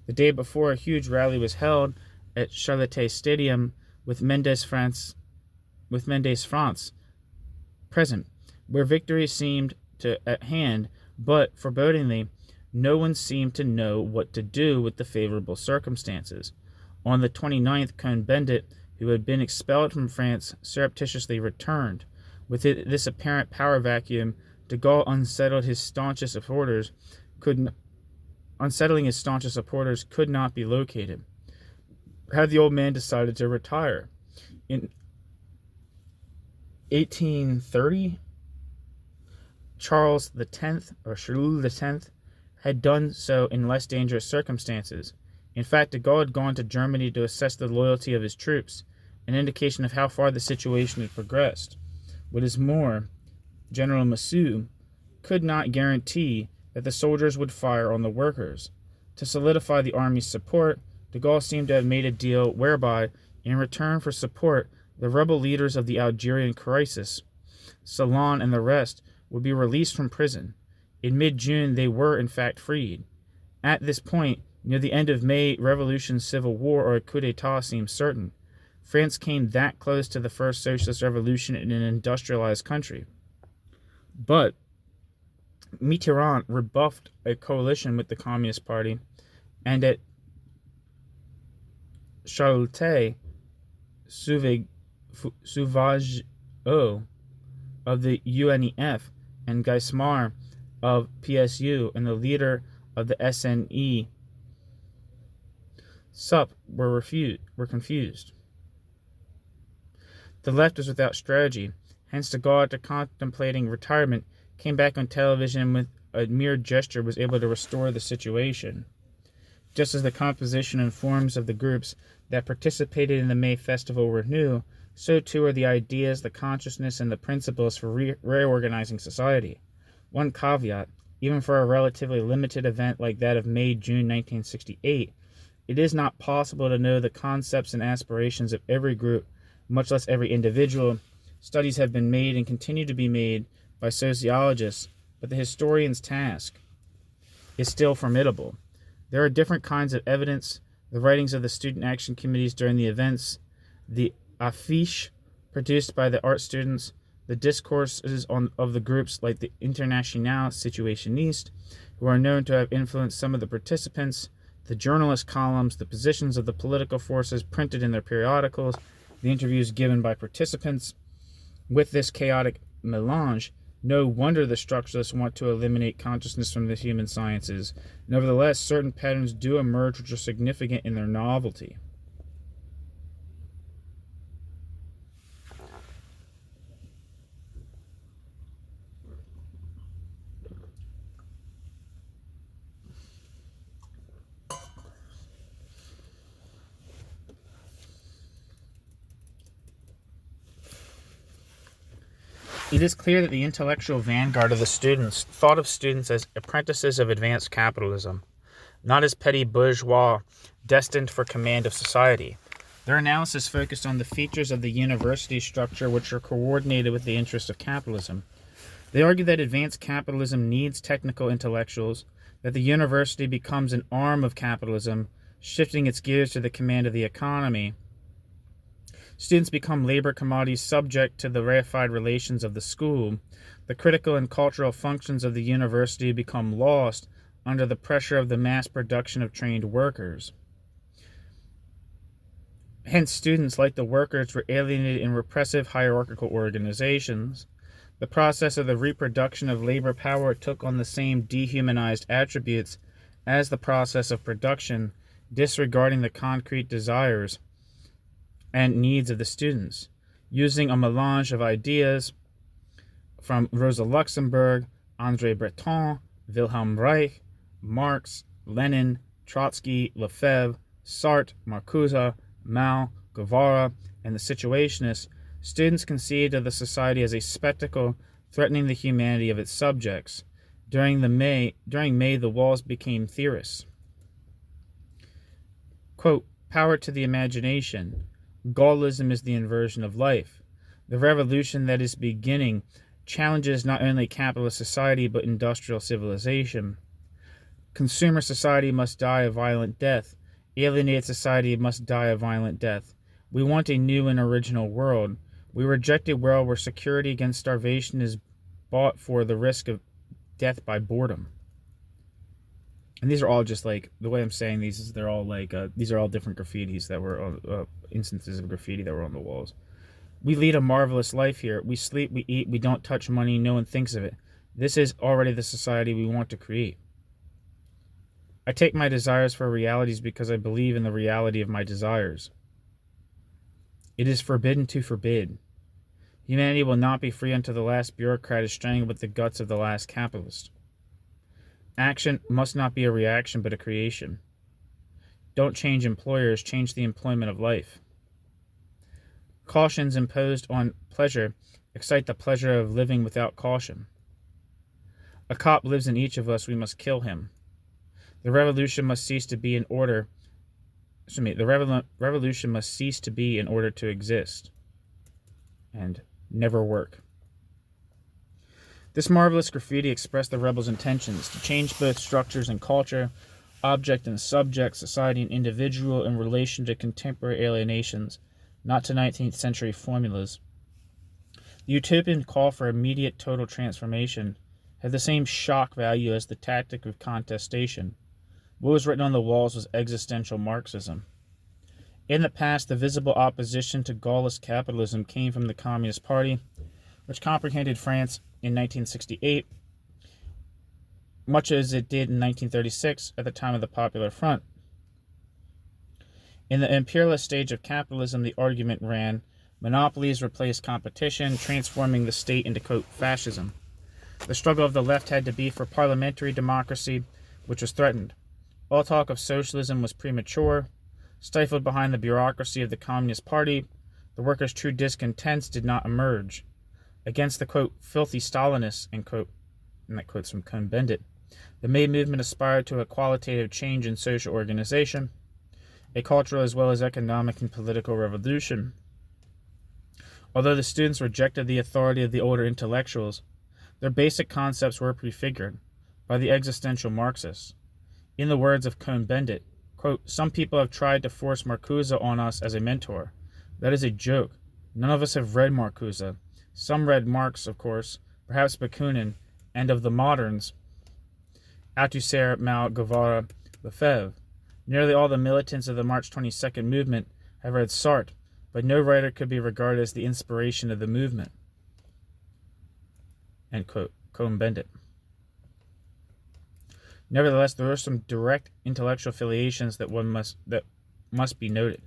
The day before, a huge rally was held at Charlotte Stadium with Mendes France present, where victory seemed at hand, but, forebodingly, no one seemed to know what to do with the favorable circumstances. On the 29th, Cohn-Bendit, who had been expelled from France, surreptitiously returned. With this apparent power vacuum, de Gaulle unsettling his staunchest supporters could not be located. Had the old man decided to retire? In 1830, Charles X, had done so in less dangerous circumstances. In fact, de Gaulle had gone to Germany to assess the loyalty of his troops, an indication of how far the situation had progressed. What is more, General Massu could not guarantee that the soldiers would fire on the workers. To solidify the army's support, De Gaulle seemed to have made a deal whereby, in return for support, the rebel leaders of the Algerian crisis, Salan and the rest, would be released from prison. In mid-June, they were in fact freed. At this point, near the end of May, revolution, civil war, or a coup d'etat seemed certain. France came that close to the first socialist revolution in an industrialized country. But Mitterrand rebuffed a coalition with the Communist Party, and at Charlotte Sauvageot of the UNEF and Geismar of PSU and the leader of the SNE SUP were confused. The left was without strategy. Hence, de Gaulle, after contemplating retirement, came back on television and with a mere gesture was able to restore the situation. Just as the composition and forms of the groups that participated in the May Festival were new, so too are the ideas, the consciousness, and the principles for reorganizing society. One caveat, even for a relatively limited event like that of May-June 1968, it is not possible to know the concepts and aspirations of every group, much less every individual. Studies have been made and continue to be made by sociologists, but the historian's task is still formidable. There are different kinds of evidence, the writings of the student action committees during the events, the affiches produced by the art students, the discourses of the groups like the Internationale Situationiste, who are known to have influenced some of the participants, the journalist columns, the positions of the political forces printed in their periodicals, the interviews given by participants. With this chaotic melange, no wonder the structuralists want to eliminate consciousness from the human sciences. Nevertheless, certain patterns do emerge which are significant in their novelty. It is clear that the intellectual vanguard of the students thought of students as apprentices of advanced capitalism, not as petty bourgeois destined for command of society. Their analysis focused on the features of the university structure which are coordinated with the interests of capitalism. They argue that advanced capitalism needs technical intellectuals, that the university becomes an arm of capitalism, shifting its gears to the command of the economy. Students become labor commodities subject to the reified relations of the school. The critical and cultural functions of the university become lost under the pressure of the mass production of trained workers. Hence, students, like the workers, were alienated in repressive hierarchical organizations. The process of the reproduction of labor power took on the same dehumanized attributes as the process of production, disregarding the concrete desires and needs of the students, using a melange of ideas from Rosa Luxemburg, André Breton, Wilhelm Reich, Marx, Lenin, Trotsky, Lefebvre, Sartre, Marcuse, Mao, Guevara, and the Situationists. Students conceived of the society as a spectacle threatening the humanity of its subjects. During May, the walls became theorists. Quote, power to the imagination. Gaullism is the inversion of life. The revolution that is beginning challenges not only capitalist society but industrial civilization. Consumer society must die a violent death. Alienated society must die a violent death. We want a new and original world. We reject a world where security against starvation is bought for the risk of death by boredom. And these are all just like, the way I'm saying these is they're all like, these are all different graffitis that were, instances of graffiti that were on the walls. We lead a marvelous life here. We sleep, we eat, we don't touch money, no one thinks of it. This is already the society we want to create. I take my desires for realities because I believe in the reality of my desires. It is forbidden to forbid. Humanity will not be free until the last bureaucrat is strangled with the guts of the last capitalist. Action must not be a reaction but a creation. Don't change employers, change the employment of life. Cautions imposed on pleasure excite the pleasure of living without caution. A cop lives in each of us, we must kill him. The revolution must cease to be an order revolution must cease to be in order to exist, and never work. This marvelous graffiti expressed the rebels' intentions to change both structures and culture, object and subject, society and individual in relation to contemporary alienations, not to 19th century formulas. The utopian call for immediate total transformation had the same shock value as the tactic of contestation. What was written on the walls was existential Marxism. In the past, the visible opposition to Gaullist capitalism came from the Communist Party, which comprehended France in 1968, much as it did in 1936 at the time of the Popular Front. In the imperialist stage of capitalism, the argument ran, monopolies replaced competition, transforming the state into, quote, fascism. The struggle of the left had to be for parliamentary democracy, which was threatened. All talk of socialism was premature. Stifled behind the bureaucracy of the Communist Party, the workers' true discontents did not emerge. Against the, quote, filthy Stalinists, end quote, and that quote's from Cohn-Bendit, the May movement aspired to a qualitative change in social organization, a cultural as well as economic and political revolution. Although the students rejected the authority of the older intellectuals, their basic concepts were prefigured by the existential Marxists. In the words of Cohn-Bendit, quote, some people have tried to force Marcuse on us as a mentor. That is a joke. None of us have read Marcuse. Some read Marx, of course, perhaps Bakunin, and of the moderns, Althusser, Mao, Guevara, Lefebvre. Nearly all the militants of the March 22nd movement have read Sartre, but no writer could be regarded as the inspiration of the movement. End quote. Cohn-Bendit. Nevertheless, there are some direct intellectual affiliations that must be noted.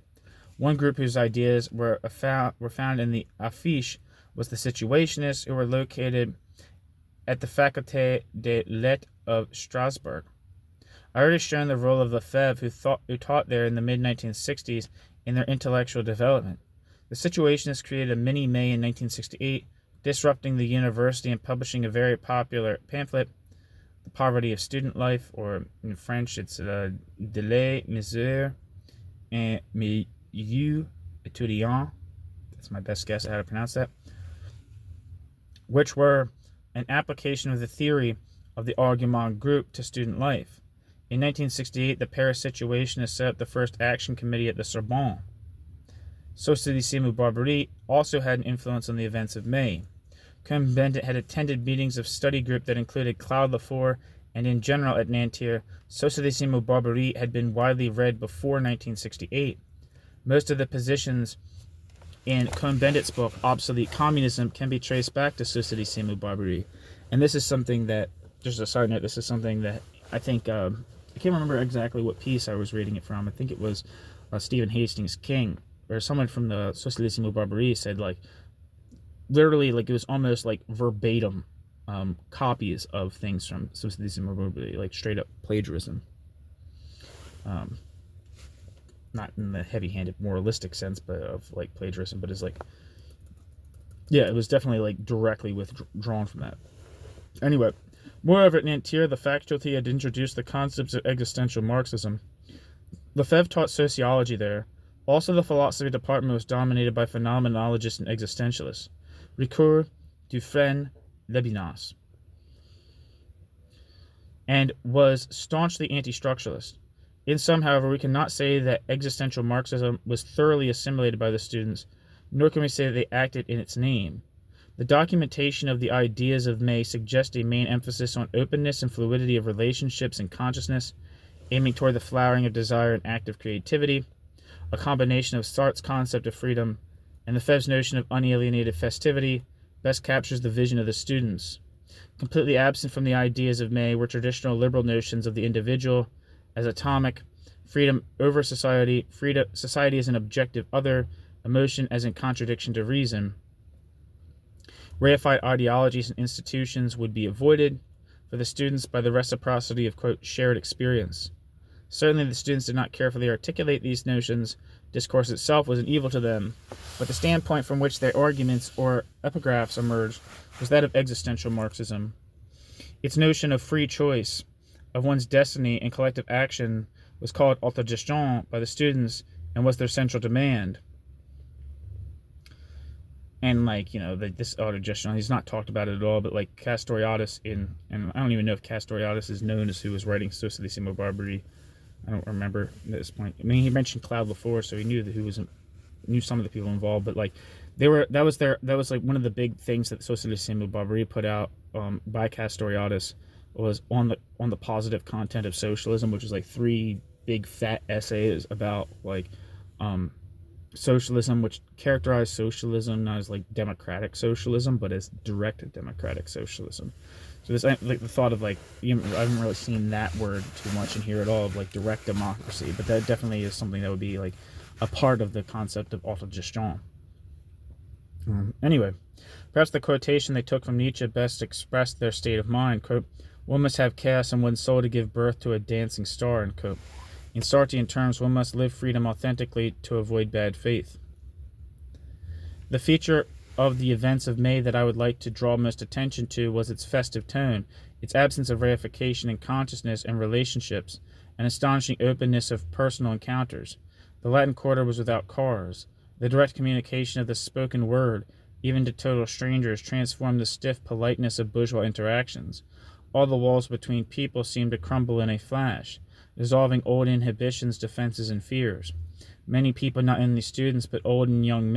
One group whose ideas were found in the affiche was the Situationists, who were located at the Faculté des Lettres of Strasbourg. I already shown the role of Lefebvre, who taught there in the mid-1960s, in their intellectual development. The Situationists created a mini-May in 1968, disrupting the university and publishing a very popular pamphlet, The Poverty of Student Life, or in French it's De les Misères et Milieux Étudiants. That's my best guess at how to pronounce that. Which were an application of the theory of the argument group to student life. In 1968, the Paris Situationists set up the first action committee at the Sorbonne. Socialisme Barbarie also had an influence on the events of May. Cohn-Bendit had attended meetings of study group that included Claude Lefort, and in general at Nanterre, Socialisme Barbarie had been widely read before 1968. Most of the positions in Cohn-Bendit's book, Obsolete Communism, can be traced back to Socialisme Barbarie. And this is something that, just a side note, this is something that I think, I can't remember exactly what piece I was reading it from. I think it was Stephen Hastings King, or someone from the Socialisme Barbarie said, like, literally, like, it was almost like verbatim copies of things from Socialisme Barbarie, like straight up plagiarism. Not in the heavy-handed moralistic sense, but of like plagiarism, but it's like, yeah, it was definitely like directly withdrawn from that. Anyway, moreover, at Nanterre, the faculty had introduced the concepts of existential Marxism. Lefebvre taught sociology there. Also, the philosophy department was dominated by phenomenologists and existentialists, Ricoeur, Dufresne, Levinas, and was staunchly anti-structuralist. In sum, however, we cannot say that existential Marxism was thoroughly assimilated by the students, nor can we say that they acted in its name. The documentation of the ideas of May suggests a main emphasis on openness and fluidity of relationships and consciousness, aiming toward the flowering of desire and active creativity, a combination of Sartre's concept of freedom and Lefebvre's notion of unalienated festivity best captures the vision of the students. Completely absent from the ideas of May were traditional liberal notions of the individual as atomic, freedom over society, society as an objective other, emotion as in contradiction to reason. Reified ideologies and institutions would be avoided for the students by the reciprocity of, quote, shared experience. Certainly the students did not carefully articulate these notions. Discourse itself was an evil to them, but the standpoint from which their arguments or epigraphs emerged was that of existential Marxism. Its notion of free choice, of one's destiny and collective action, was called Autogestion by the students and was their central demand. And this Autogestion, he's not talked about it at all, but Castoriadis and I don't even know if Castoriadis is known as who was writing Socialisimo Barbari. I don't remember at this point. I mean, he mentioned Claude Lefort, so he knew knew some of the people involved, but that was one of the big things that Socialisimo Barbari put out by Castoriadis was on the positive content of socialism, which is 3 big fat essays about socialism, which characterized socialism not as democratic socialism, but as direct democratic socialism. So this the thought of I haven't really seen that word too much in here at all of direct democracy, but that definitely is something that would be a part of the concept of autogestion. Anyway, perhaps the quotation they took from Nietzsche best expressed their state of mind. Quote, "One must have chaos in one's soul to give birth to a dancing star," end quote. In Sartrean terms, one must live freedom authentically to avoid bad faith. The feature of the events of May that I would like to draw most attention to was its festive tone, its absence of reification in consciousness and relationships, an astonishing openness of personal encounters. The Latin Quarter was without cars. The direct communication of the spoken word, even to total strangers, transformed the stiff politeness of bourgeois interactions. All the walls between people seemed to crumble in a flash, dissolving old inhibitions, defenses, and fears. Many people, not only students, but old and young,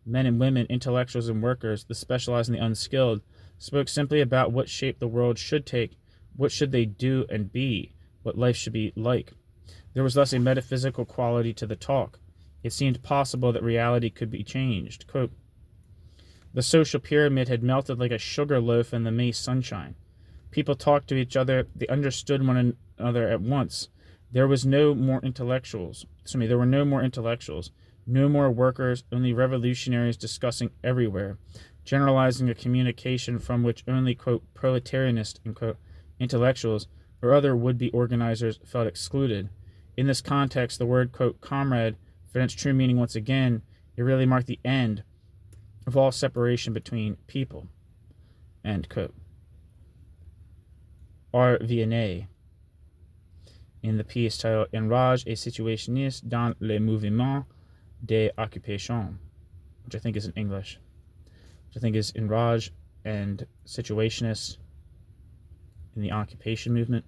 men and women, intellectuals and workers, the specialized and the unskilled, spoke simply about what shape the world should take, what should they do and be, what life should be like. There was thus a metaphysical quality to the talk. It seemed possible that reality could be changed. Quote, "The social pyramid had melted like a sugar loaf in the May sunshine. People talked to each other. They understood one another at once. There were no more intellectuals, no more workers, only revolutionaries discussing everywhere, generalizing a communication from which only, quote, proletarianist, end quote, intellectuals or other would-be organizers felt excluded. In this context, the word, quote, comrade, for its true meaning once again, it really marked the end of all separation between people," end quote. R. Viennet, in the piece titled Enrage et Situationniste dans le mouvement de occupation, which I think is in English, which I think is Enrage and Situationists in the occupation movement.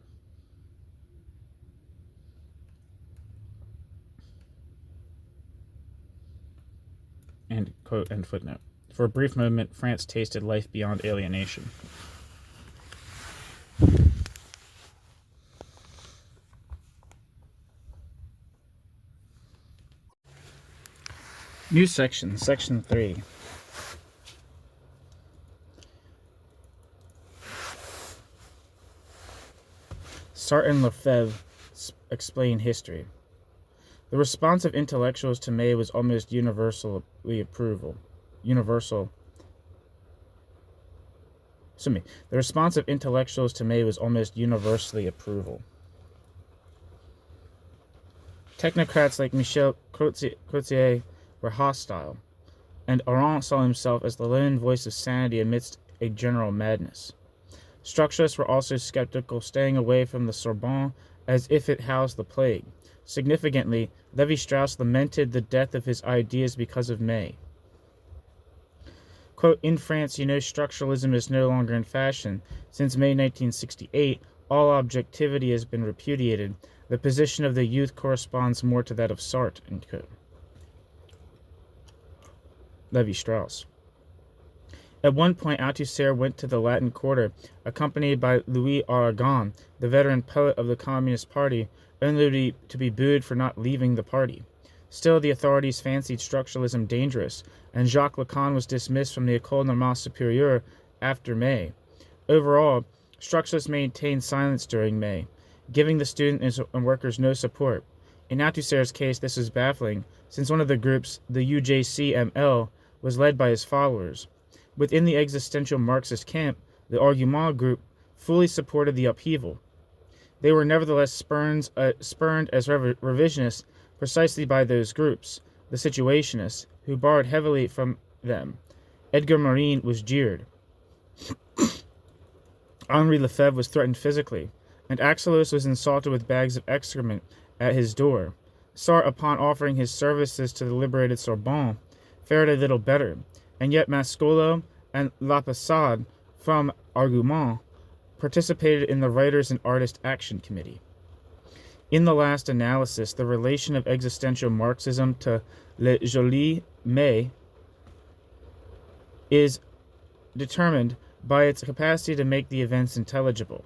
End quote, end footnote. For a brief moment, France tasted life beyond alienation. New section, section 3. Sartre and Lefebvre explain history. The response of intellectuals to May was almost universal approval. The response of intellectuals to May was almost universally approval. Technocrats like Michel Coetzee were hostile, and Arendt saw himself as the lone voice of sanity amidst a general madness. Structuralists were also skeptical, staying away from the Sorbonne as if it housed the plague. Significantly, Lévi-Strauss lamented the death of his ideas because of May. Quote, "In France, structuralism is no longer in fashion. Since May 1968, all objectivity has been repudiated. The position of the youth corresponds more to that of Sartre," end quote. Lévi-Strauss. At one point, Althusser went to the Latin Quarter, accompanied by Louis Aragon, the veteran poet of the Communist Party, only to be booed for not leaving the party. Still, the authorities fancied structuralism dangerous, and Jacques Lacan was dismissed from the École Normale Supérieure after May. Overall, structuralists maintained silence during May, giving the students and workers no support. In Althusser's case, this was baffling, since one of the groups, the UJCML, was led by his followers. Within the existential Marxist camp, the Argument group fully supported the upheaval. They were nevertheless spurned as revisionists precisely by those groups, the Situationists, who borrowed heavily from them. Edgar Morin was jeered. Henri Lefebvre was threatened physically. and Axelos was insulted with bags of excrement at his door. Sartre, upon offering his services to the liberated Sorbonne, fared a little better, and yet Mascolo and Lapassade from Argument participated in the Writers and Artists Action Committee. In the last analysis, the relation of existential Marxism to Le Joli Mais is determined by its capacity to make the events intelligible.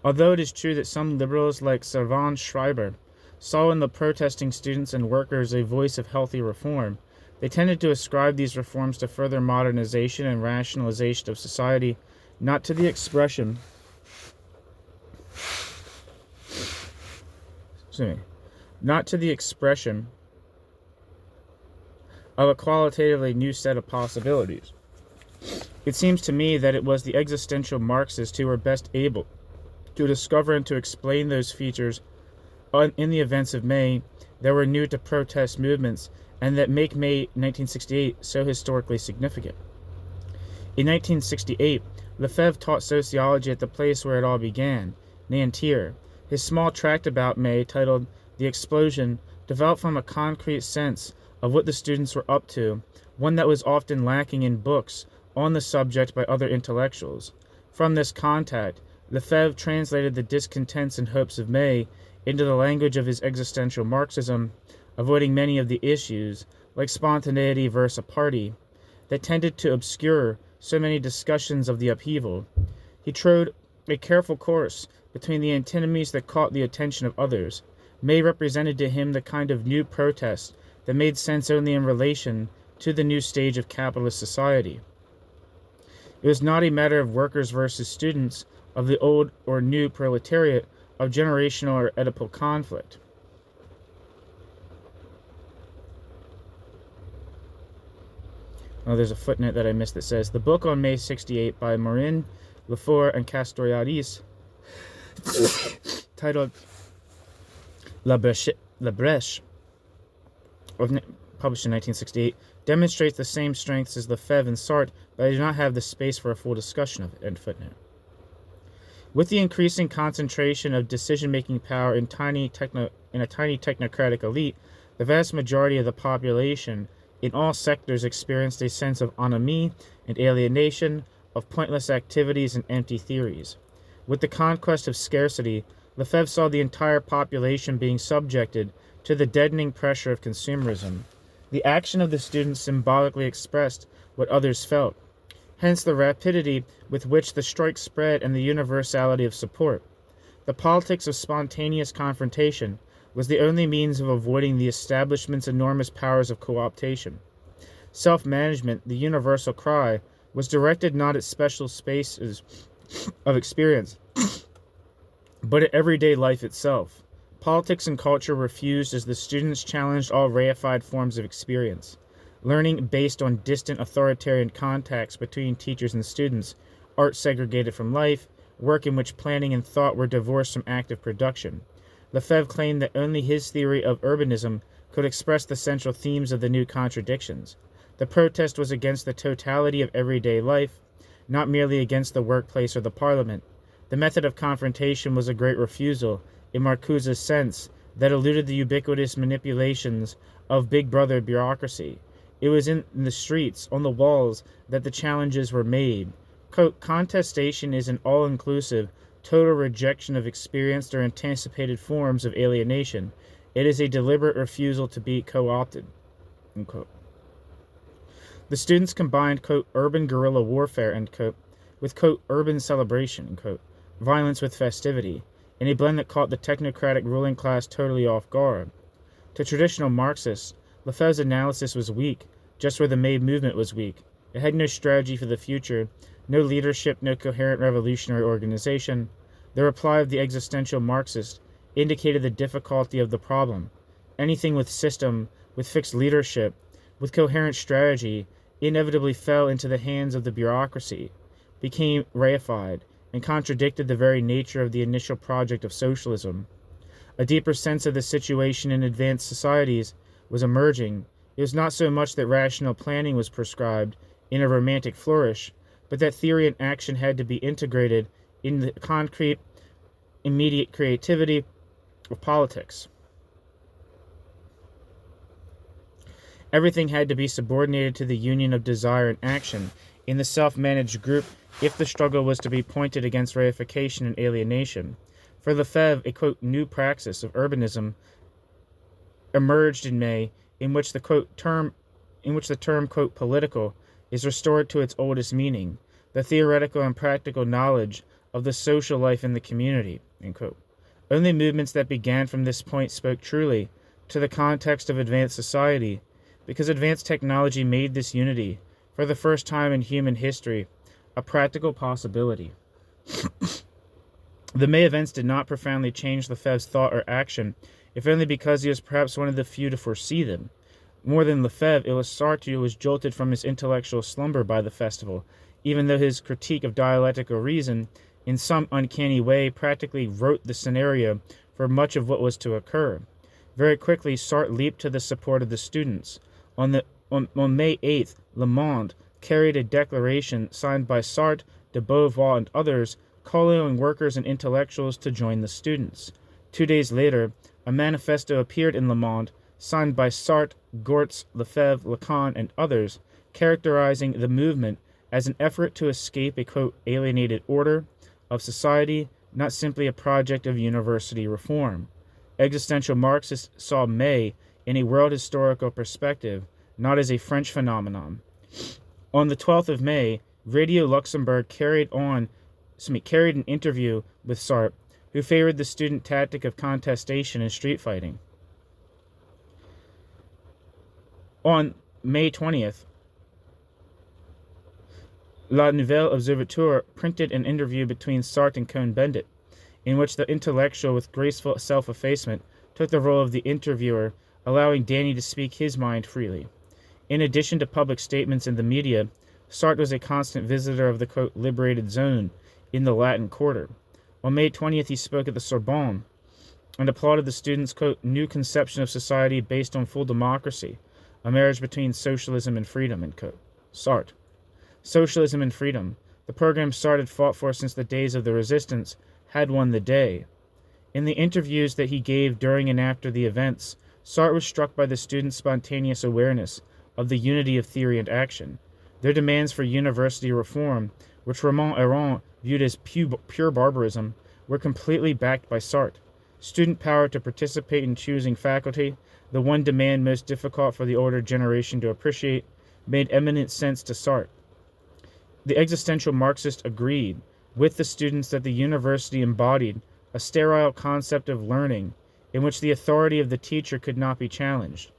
Although it is true that some liberals like Servan Schreiber saw in the protesting students and workers a voice of healthy reform, they tended to ascribe these reforms to further modernization and rationalization of society, not to the expression of a qualitatively new set of possibilities. It seems to me that it was the existential Marxists who were best able to discover and to explain those features in the events of May that were new to protest movements and that make May 1968 so historically significant. In 1968, Lefebvre taught sociology at the place where it all began, Nanterre. His small tract about May, titled The Explosion, developed from a concrete sense of what the students were up to, one that was often lacking in books on the subject by other intellectuals. From this contact, Lefebvre translated the discontents and hopes of May into the language of his existential Marxism, avoiding many of the issues, like spontaneity versus a party, that tended to obscure so many discussions of the upheaval. He trod a careful course between the antinomies that caught the attention of others. May represented to him the kind of new protest that made sense only in relation to the new stage of capitalist society. It was not a matter of workers versus students, of the old or new proletariat, of generational or Oedipal conflict. Oh, there's a footnote that I missed that says, the book on May 68 by Morin, Lefort, and Castoriadis, titled La Brèche, published in 1968, demonstrates the same strengths as Lefebvre and Sartre, but I do not have the space for a full discussion of it. End footnote. With the increasing concentration of decision-making power in a tiny technocratic elite, the vast majority of the population in all sectors experienced a sense of ennui and alienation, of pointless activities and empty theories. With the conquest of scarcity, Lefebvre saw the entire population being subjected to the deadening pressure of consumerism. The action of the students symbolically expressed what others felt, hence the rapidity with which the strike spread and the universality of support. The politics of spontaneous confrontation was the only means of avoiding the establishment's enormous powers of co-optation. Self-management, the universal cry, was directed not at special spaces of experience, but at everyday life itself. Politics and culture were fused as the students challenged all reified forms of experience. Learning based on distant authoritarian contacts between teachers and students, art segregated from life, work in which planning and thought were divorced from active production. Lefebvre claimed that only his theory of urbanism could express the central themes of the new contradictions. The protest was against the totality of everyday life, not merely against the workplace or the parliament. The method of confrontation was a great refusal, in Marcuse's sense, that eluded the ubiquitous manipulations of Big Brother bureaucracy. It was in the streets, on the walls, that the challenges were made. Contestation is an all-inclusive, total rejection of experienced or anticipated forms of alienation. It is a deliberate refusal to be co-opted. Unquote. The students combined, quote, urban guerrilla warfare, end quote, with, quote, urban celebration, end quote, violence with festivity, in a blend that caught the technocratic ruling class totally off guard. To traditional Marxists, Lefebvre's analysis was weak, just where the May movement was weak. It had no strategy for the future, no leadership, no coherent revolutionary organization. The reply of the existential Marxist indicated the difficulty of the problem. Anything with system, with fixed leadership, with coherent strategy, inevitably fell into the hands of the bureaucracy, became reified, and contradicted the very nature of the initial project of socialism. A deeper sense of the situation in advanced societies was emerging. It was not so much that rational planning was prescribed in a romantic flourish, but that theory and action had to be integrated into immediate creativity of politics. Everything had to be subordinated to the union of desire and action in the self-managed group if the struggle was to be pointed against reification and alienation. For Lefebvre, a, quote, new praxis of urbanism emerged in May, in which the term, quote, political is restored to its oldest meaning, the theoretical and practical knowledge of the social life in the community, end quote. Only movements that began from this point spoke truly to the context of advanced society, because advanced technology made this unity, for the first time in human history, a practical possibility. The May events did not profoundly change Lefebvre's thought or action, if only because he was perhaps one of the few to foresee them. More than Lefebvre, it was Sartre who was jolted from his intellectual slumber by the festival, even though his critique of dialectical reason, in some uncanny way, practically wrote the scenario for much of what was to occur. Very quickly, Sartre leaped to the support of the students. On May 8th, Le Monde carried a declaration signed by Sartre, de Beauvoir, and others, calling on workers and intellectuals to join the students. 2 days later, a manifesto appeared in Le Monde, signed by Sartre, Gortz, Lefebvre, Lacan, and others, characterizing the movement as an effort to escape a, quote, alienated order of society, not simply a project of university reform. Existential Marxists saw May in a world historical perspective, not as a French phenomenon. On the 12th of May, Radio Luxembourg carried an interview with Sartre, who favored the student tactic of contestation and street fighting. On May 20th, La Nouvelle Observateur printed an interview between Sartre and Cohn-Bendit, in which the intellectual with graceful self-effacement took the role of the interviewer, allowing Danny to speak his mind freely. In addition to public statements in the media, Sartre was a constant visitor of the, quote, liberated zone in the Latin Quarter. On May 20th, he spoke at the Sorbonne and applauded the students', quote, new conception of society based on full democracy, a marriage between socialism and freedom, end quote. Sartre. Socialism and freedom. The program Sartre had fought for since the days of the resistance had won the day. In the interviews that he gave during and after the events, Sartre was struck by the students' spontaneous awareness of the unity of theory and action. Their demands for university reform, which Raymond Aron viewed as pure barbarism, were completely backed by Sartre. Student power to participate in choosing faculty, the one demand most difficult for the older generation to appreciate, made eminent sense to Sartre. The existential Marxists agreed with the students that the university embodied a sterile concept of learning in which the authority of the teacher could not be challenged.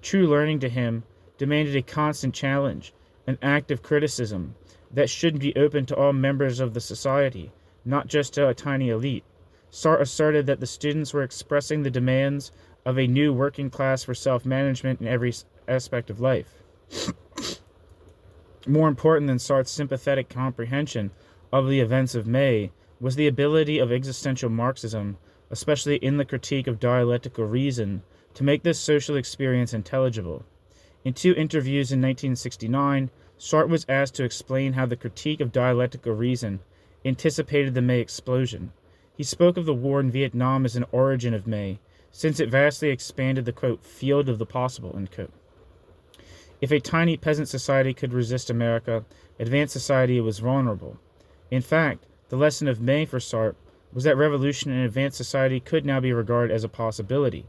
True learning to him demanded a constant challenge, an active criticism that should be open to all members of the society, not just to a tiny elite. Sartre asserted that the students were expressing the demands of a new working class for self-management in every aspect of life. More important than Sartre's sympathetic comprehension of the events of May was the ability of existential Marxism, especially in the critique of dialectical reason, to make this social experience intelligible. In 2 interviews in 1969, Sartre was asked to explain how the critique of dialectical reason anticipated the May explosion. He spoke of the war in Vietnam as an origin of May, since it vastly expanded the, quote, field of the possible, end quote. If a tiny peasant society could resist America, advanced society was vulnerable. In fact, the lesson of May for Sartre was that revolution in advanced society could now be regarded as a possibility.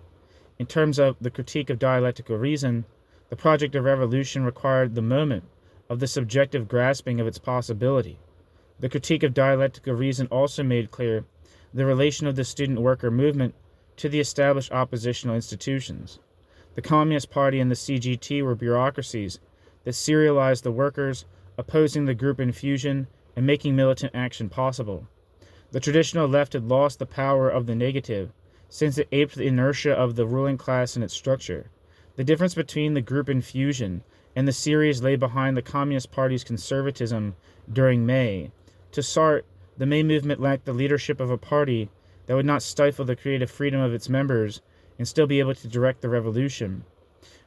In terms of the critique of dialectical reason, the project of revolution required the moment of the subjective grasping of its possibility. The critique of dialectical reason also made clear the relation of the student-worker movement to the established oppositional institutions. The Communist Party and the CGT were bureaucracies that serialized the workers, opposing the group infusion and making militant action possible. The traditional left had lost the power of the negative, since it aped the inertia of the ruling class in its structure. The difference between the group infusion and the series lay behind the Communist Party's conservatism during May. To Sartre, the May movement lacked the leadership of a party that would not stifle the creative freedom of its members and still be able to direct the revolution.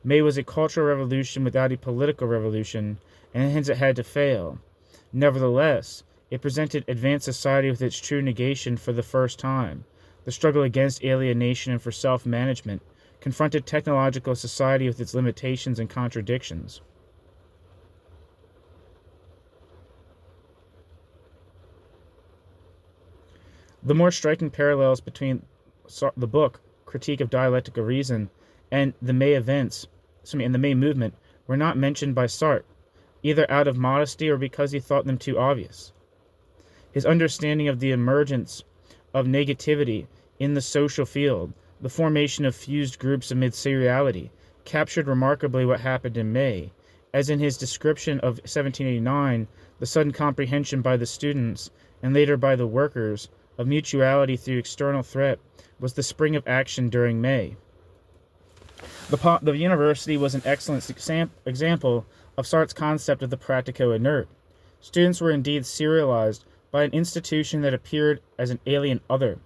May was a cultural revolution without a political revolution, and hence it had to fail. Nevertheless, It presented advanced society with its true negation for the first time. The struggle against alienation and for self-management confronted technological society with its limitations and contradictions. The more striking parallels between the book, Critique of Dialectical Reason, and the May movement were not mentioned by Sartre, either out of modesty or because he thought them too obvious. His understanding of the emergence of negativity in the social field, the formation of fused groups amid seriality, captured remarkably what happened in May, as in his description of 1789, the sudden comprehension by the students, and later by the workers, of mutuality through external threat was the spring of action during May. The university was an excellent example of Sartre's concept of the practico inert. Students were indeed serialized by an institution that appeared as an alien other.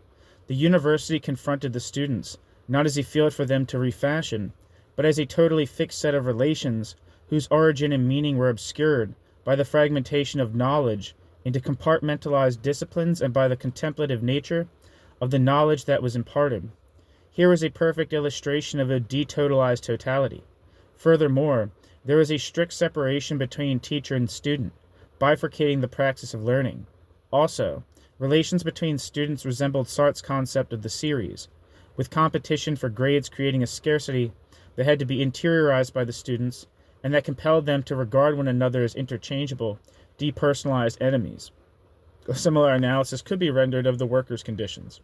The university confronted the students, not as a field for them to refashion, but as a totally fixed set of relations whose origin and meaning were obscured by the fragmentation of knowledge into compartmentalized disciplines and by the contemplative nature of the knowledge that was imparted. Here is a perfect illustration of a detotalized totality. Furthermore, there is a strict separation between teacher and student, bifurcating the praxis of learning. Also, relations between students resembled Sartre's concept of the series, with competition for grades creating a scarcity that had to be interiorized by the students and that compelled them to regard one another as interchangeable, depersonalized enemies. A similar analysis could be rendered of the workers' conditions.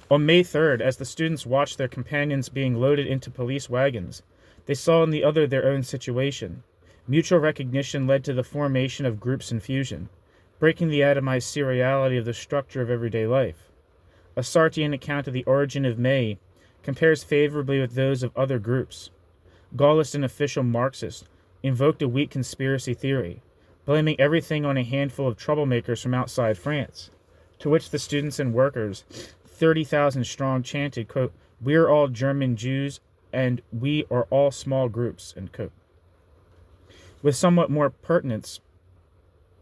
On May 3rd, as the students watched their companions being loaded into police wagons, they saw in the other their own situation. Mutual recognition led to the formation of groups and fusion, breaking the atomized seriality of the structure of everyday life. A Sartrean account of the origin of May compares favorably with those of other groups. Gaullist and official Marxists invoked a weak conspiracy theory, blaming everything on a handful of troublemakers from outside France, to which the students and workers, 30,000 strong, chanted, quote, "We're all German Jews, and we are all small groups," end quote. With somewhat more pertinence,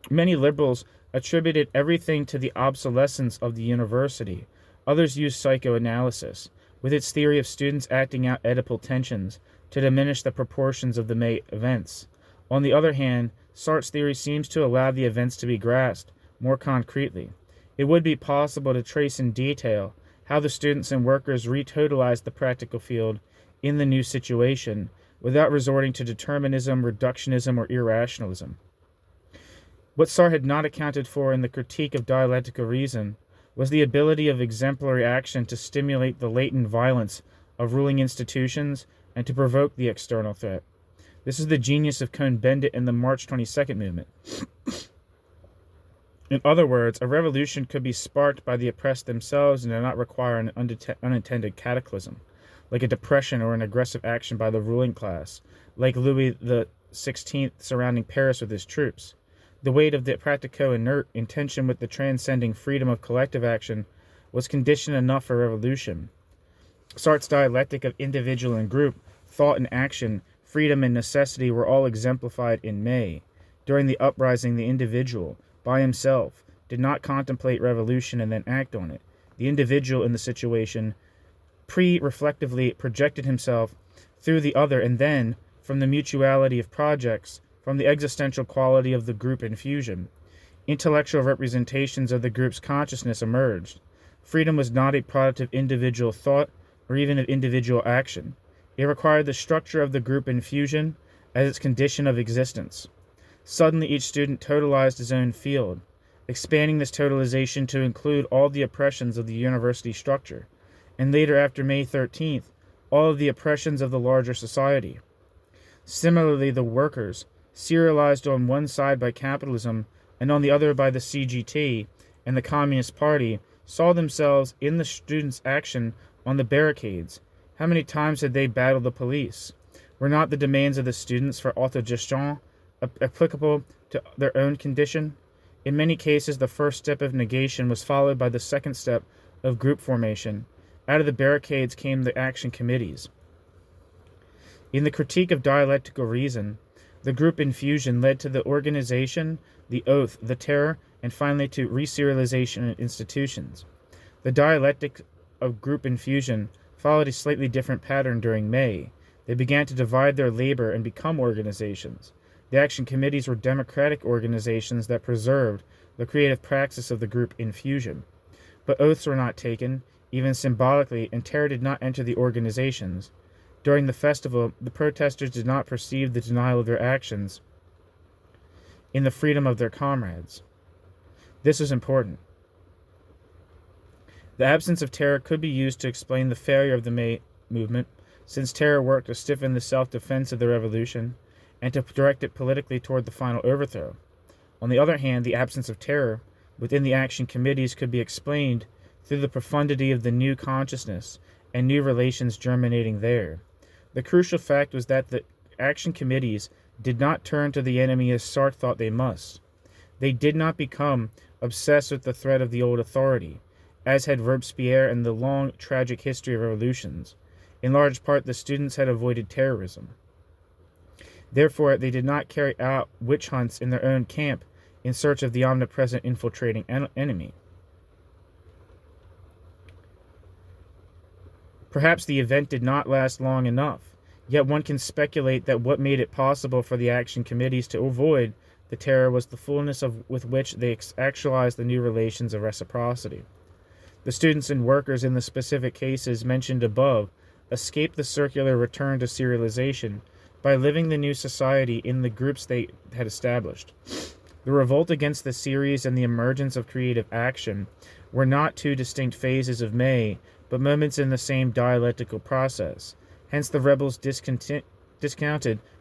many liberals attributed everything to the obsolescence of the university. Others used psychoanalysis, with its theory of students acting out Oedipal tensions, to diminish the proportions of the May events. On the other hand, Sartre's theory seems to allow the events to be grasped more concretely. It would be possible to trace in detail how the students and workers retotalized the practical field in the new situation, without resorting to determinism, reductionism, or irrationalism. What Sartre had not accounted for in the Critique of Dialectical Reason was the ability of exemplary action to stimulate the latent violence of ruling institutions and to provoke the external threat. This is the genius of Cohn-Bendit and the March 22nd movement. In other words, a revolution could be sparked by the oppressed themselves and did not require an unintended cataclysm, like a depression or an aggressive action by the ruling class, like Louis XVI surrounding Paris with his troops. The weight of the practico inert, in tension with the transcending freedom of collective action, was condition enough for revolution. Sartre's dialectic of individual and group, thought and action, freedom and necessity were all exemplified in May. During the uprising, the individual, by himself, did not contemplate revolution and then act on it. The individual in the situation pre-reflectively projected himself through the other, and then, from the mutuality of projects, from the existential quality of the group infusion, intellectual representations of the group's consciousness emerged. Freedom was not a product of individual thought or even of individual action. It required the structure of the group infusion as its condition of existence. Suddenly each student totalized his own field, expanding this totalization to include all the oppressions of the university structure, and later after May 13th, all of the oppressions of the larger society. Similarly, the workers, serialized on one side by capitalism and on the other by the CGT and the Communist Party, saw themselves in the students' action on the barricades. How many times had they battled the police? Were not the demands of the students for autogestion applicable to their own condition? In many cases, the first step of negation was followed by the second step of group formation. Out of the barricades came the action committees. In the Critique of Dialectical Reason, The group infusion led to the organization, the oath, the terror, and finally to reserialization in institutions. The dialectic of group infusion followed a slightly different pattern during May. They began to divide their labor and become organizations. The action committees were democratic organizations that preserved the creative praxis of the group infusion. But oaths were not taken, even symbolically, and terror did not enter the organizations. During the festival, the protesters did not perceive the denial of their actions in the freedom of their comrades. This is important. The absence of terror could be used to explain the failure of the May movement, since terror worked to stiffen the self-defense of the revolution and to direct it politically toward the final overthrow. On the other hand, the absence of terror within the action committees could be explained through the profundity of the new consciousness and new relations germinating there. The crucial fact was that the action committees did not turn to the enemy as Sartre thought they must. They did not become obsessed with the threat of the old authority, as had Robespierre and the long, tragic history of revolutions. In large part, the students had avoided terrorism. Therefore, they did not carry out witch hunts in their own camp in search of the omnipresent infiltrating enemy. Perhaps the event did not last long enough, yet one can speculate that what made it possible for the action committees to avoid the terror was the fullness with which they actualized the new relations of reciprocity. The students and workers in the specific cases mentioned above escaped the circular return to serialization by living the new society in the groups they had established. The revolt against the series and the emergence of creative action were not two distinct phases of May, but moments in the same dialectical process. Hence the rebels discounted,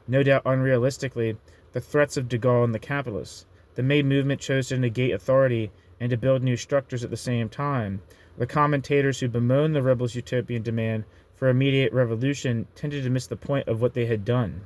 no doubt unrealistically, the threats of de Gaulle and the capitalists. The May movement chose to negate authority and to build new structures at the same time. The commentators who bemoaned the rebels' utopian demand for immediate revolution tended to miss the point of what they had done.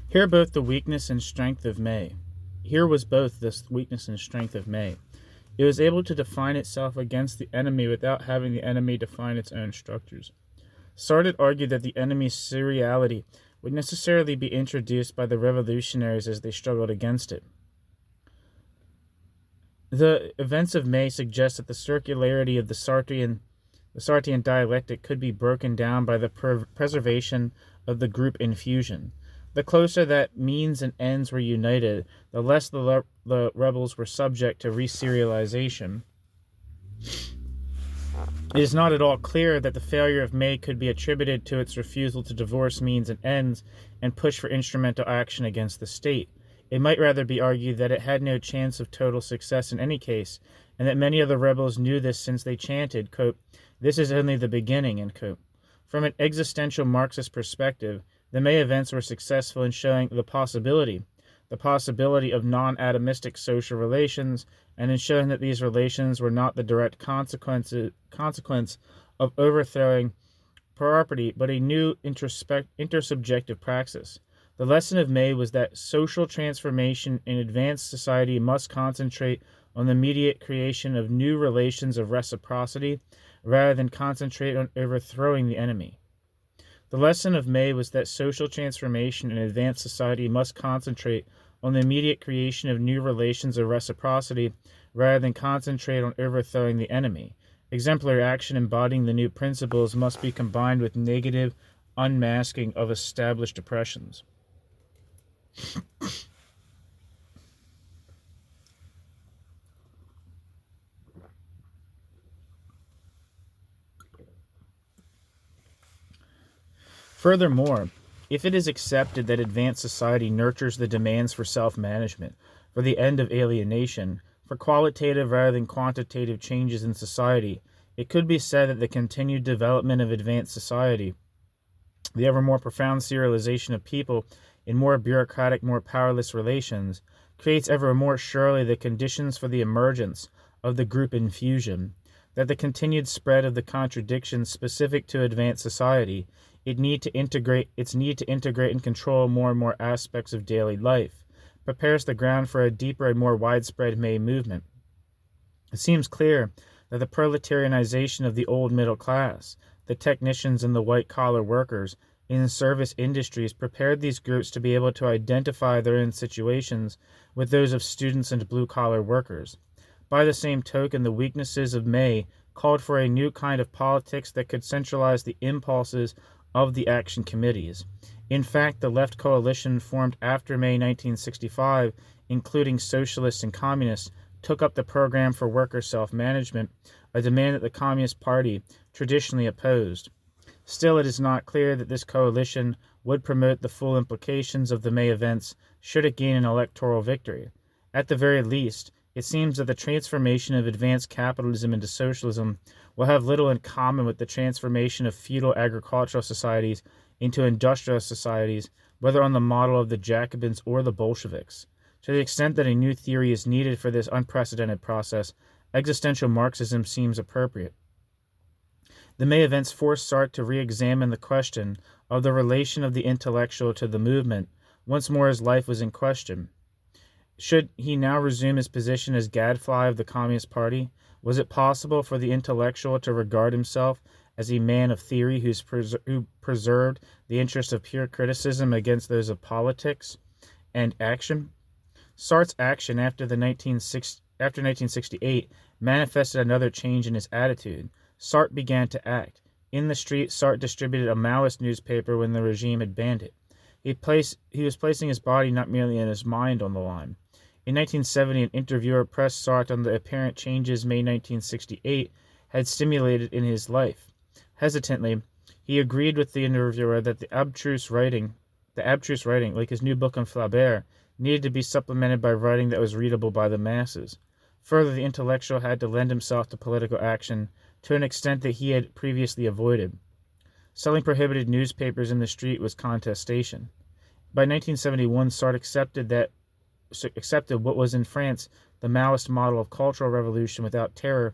Here was both the weakness and strength of May. It was able to define itself against the enemy without having the enemy define its own structures. Sartre argued that the enemy's seriality would necessarily be introduced by the revolutionaries as they struggled against it. The events of May suggest that the circularity of the Sartrean dialectic could be broken down by the preservation of the group infusion. The closer that means and ends were united, the less the rebels were subject to reserialization. It is not at all clear that the failure of May could be attributed to its refusal to divorce means and ends and push for instrumental action against the state. It might rather be argued that it had no chance of total success in any case, and that many of the rebels knew this since they chanted, quote, "This is only the beginning," end quote. From an existential Marxist perspective, the May events were successful in showing the possibility of non-atomistic social relations, and in showing that these relations were not the direct consequence of overthrowing property, but a new intersubjective praxis. The lesson of May was that social transformation in advanced society must concentrate on the immediate creation of new relations of reciprocity, rather than concentrate on overthrowing the enemy. The lesson of May was that social transformation in advanced society must concentrate on the immediate creation of new relations of reciprocity, rather than concentrate on overthrowing the enemy. Exemplary action embodying the new principles must be combined with negative unmasking of established oppressions. Furthermore, if it is accepted that advanced society nurtures the demands for self-management, for the end of alienation, for qualitative rather than quantitative changes in society, it could be said that the continued development of advanced society, the ever more profound serialization of people in more bureaucratic, more powerless relations, creates ever more surely the conditions for the emergence of the group infusion, that the continued spread of the contradictions specific to advanced society, its need to integrate and control more and more aspects of daily life, prepares the ground for a deeper and more widespread May movement. It seems clear that the proletarianization of the old middle class, the technicians and the white-collar workers in service industries, prepared these groups to be able to identify their own situations with those of students and blue-collar workers. By the same token, the weaknesses of May called for a new kind of politics that could centralize the impulses of the action committees. In fact, the left coalition formed after May 1965, including socialists and communists, took up the program for worker self-management, a demand that the Communist Party traditionally opposed. Still, it is not clear that this coalition would promote the full implications of the May events should it gain an electoral victory. At the very least, it seems that the transformation of advanced capitalism into socialism will have little in common with the transformation of feudal agricultural societies into industrial societies, whether on the model of the Jacobins or the Bolsheviks. To the extent that a new theory is needed for this unprecedented process, existential Marxism seems appropriate. The May events forced Sartre to re-examine the question of the relation of the intellectual to the movement, once more his life was in question. Should he now resume his position as gadfly of the Communist Party? Was it possible for the intellectual to regard himself as a man of theory who preserved the interests of pure criticism against those of politics and action? Sartre's action after 1968 manifested another change in his attitude. Sartre began to act. In the street, Sartre distributed a Maoist newspaper when the regime had banned it. He was placing his body, not merely in his mind, on the line. In 1970, an interviewer pressed Sartre on the apparent changes May 1968 had stimulated in his life. Hesitantly, he agreed with the interviewer that the abstruse writing, like his new book on Flaubert, needed to be supplemented by writing that was readable by the masses. Further, the intellectual had to lend himself to political action to an extent that he had previously avoided. Selling prohibited newspapers in the street was contestation. By 1971, Sartre accepted what was in France the Maoist model of cultural revolution without terror,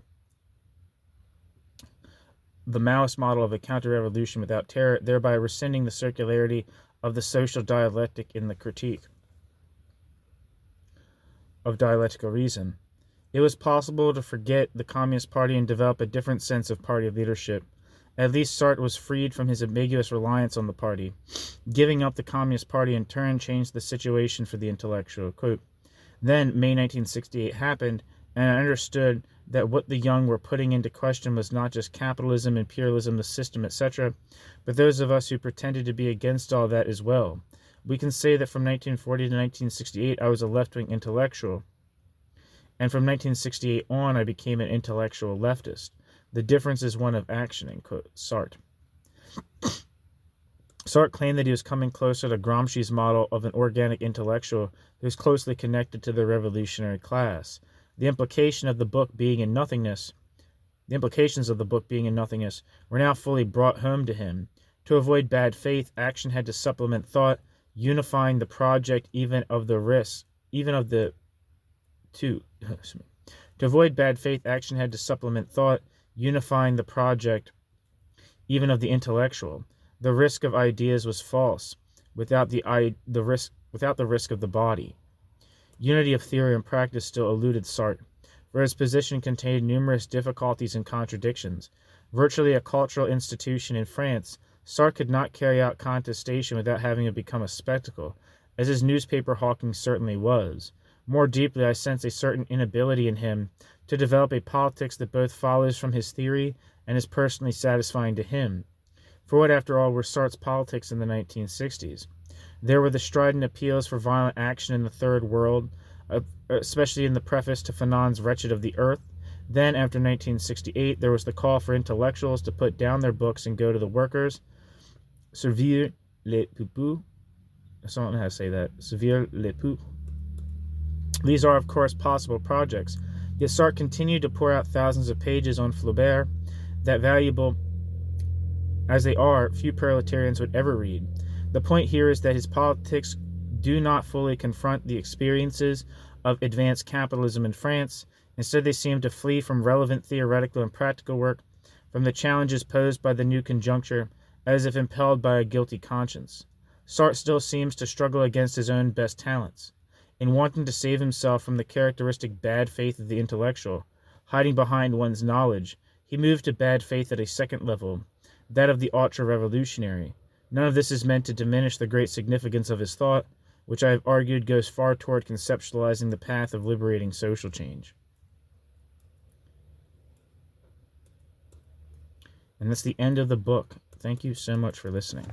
the Maoist model of a counter-revolution without terror, thereby rescinding the circularity of the social dialectic in the critique of dialectical reason. It was possible to forget the Communist Party and develop a different sense of party leadership. At least Sartre was freed from his ambiguous reliance on the party. Giving up the Communist Party in turn changed the situation for the intellectual. Quote, then, May 1968 happened, and I understood that what the young were putting into question was not just capitalism, imperialism, the system, etc., but those of us who pretended to be against all that as well. We can say that from 1940 to 1968 I was a left-wing intellectual, and from 1968 on I became an intellectual leftist. The difference is one of action, end quote, Sartre. Sartre claimed that he was coming closer to Gramsci's model of an organic intellectual who is closely connected to the revolutionary class. The implications of the book being in nothingness were now fully brought home to him. To avoid bad faith, action had to supplement thought, unifying the project To avoid bad faith, action had to supplement thought, unifying the project even of the intellectual. The risk of ideas was false, without the risk of the body. Unity of theory and practice still eluded Sartre, for his position contained numerous difficulties and contradictions. Virtually a cultural institution in France, Sartre could not carry out contestation without having it become a spectacle, as his newspaper hawking certainly was. More deeply, I sense a certain inability in him to develop a politics that both follows from his theory and is personally satisfying to him. For what, after all, were Sartre's politics in the 1960s? There were the strident appeals for violent action in the Third World, especially in the preface to Fanon's Wretched of the Earth. Then, after 1968, there was the call for intellectuals to put down their books and go to the workers. Servir les peuples. I don't know how to say that. Servir les peuples. These are, of course, possible projects, yet Sartre continued to pour out thousands of pages on Flaubert that, valuable as they are, few proletarians would ever read. The point here is that his politics do not fully confront the experiences of advanced capitalism in France. Instead, they seem to flee from relevant theoretical and practical work, from the challenges posed by the new conjuncture, as if impelled by a guilty conscience. Sartre still seems to struggle against his own best talents. In wanting to save himself from the characteristic bad faith of the intellectual, hiding behind one's knowledge, he moved to bad faith at a second level, that of the ultra-revolutionary. None of this is meant to diminish the great significance of his thought, which I have argued goes far toward conceptualizing the path of liberating social change. And that's the end of the book. Thank you so much for listening.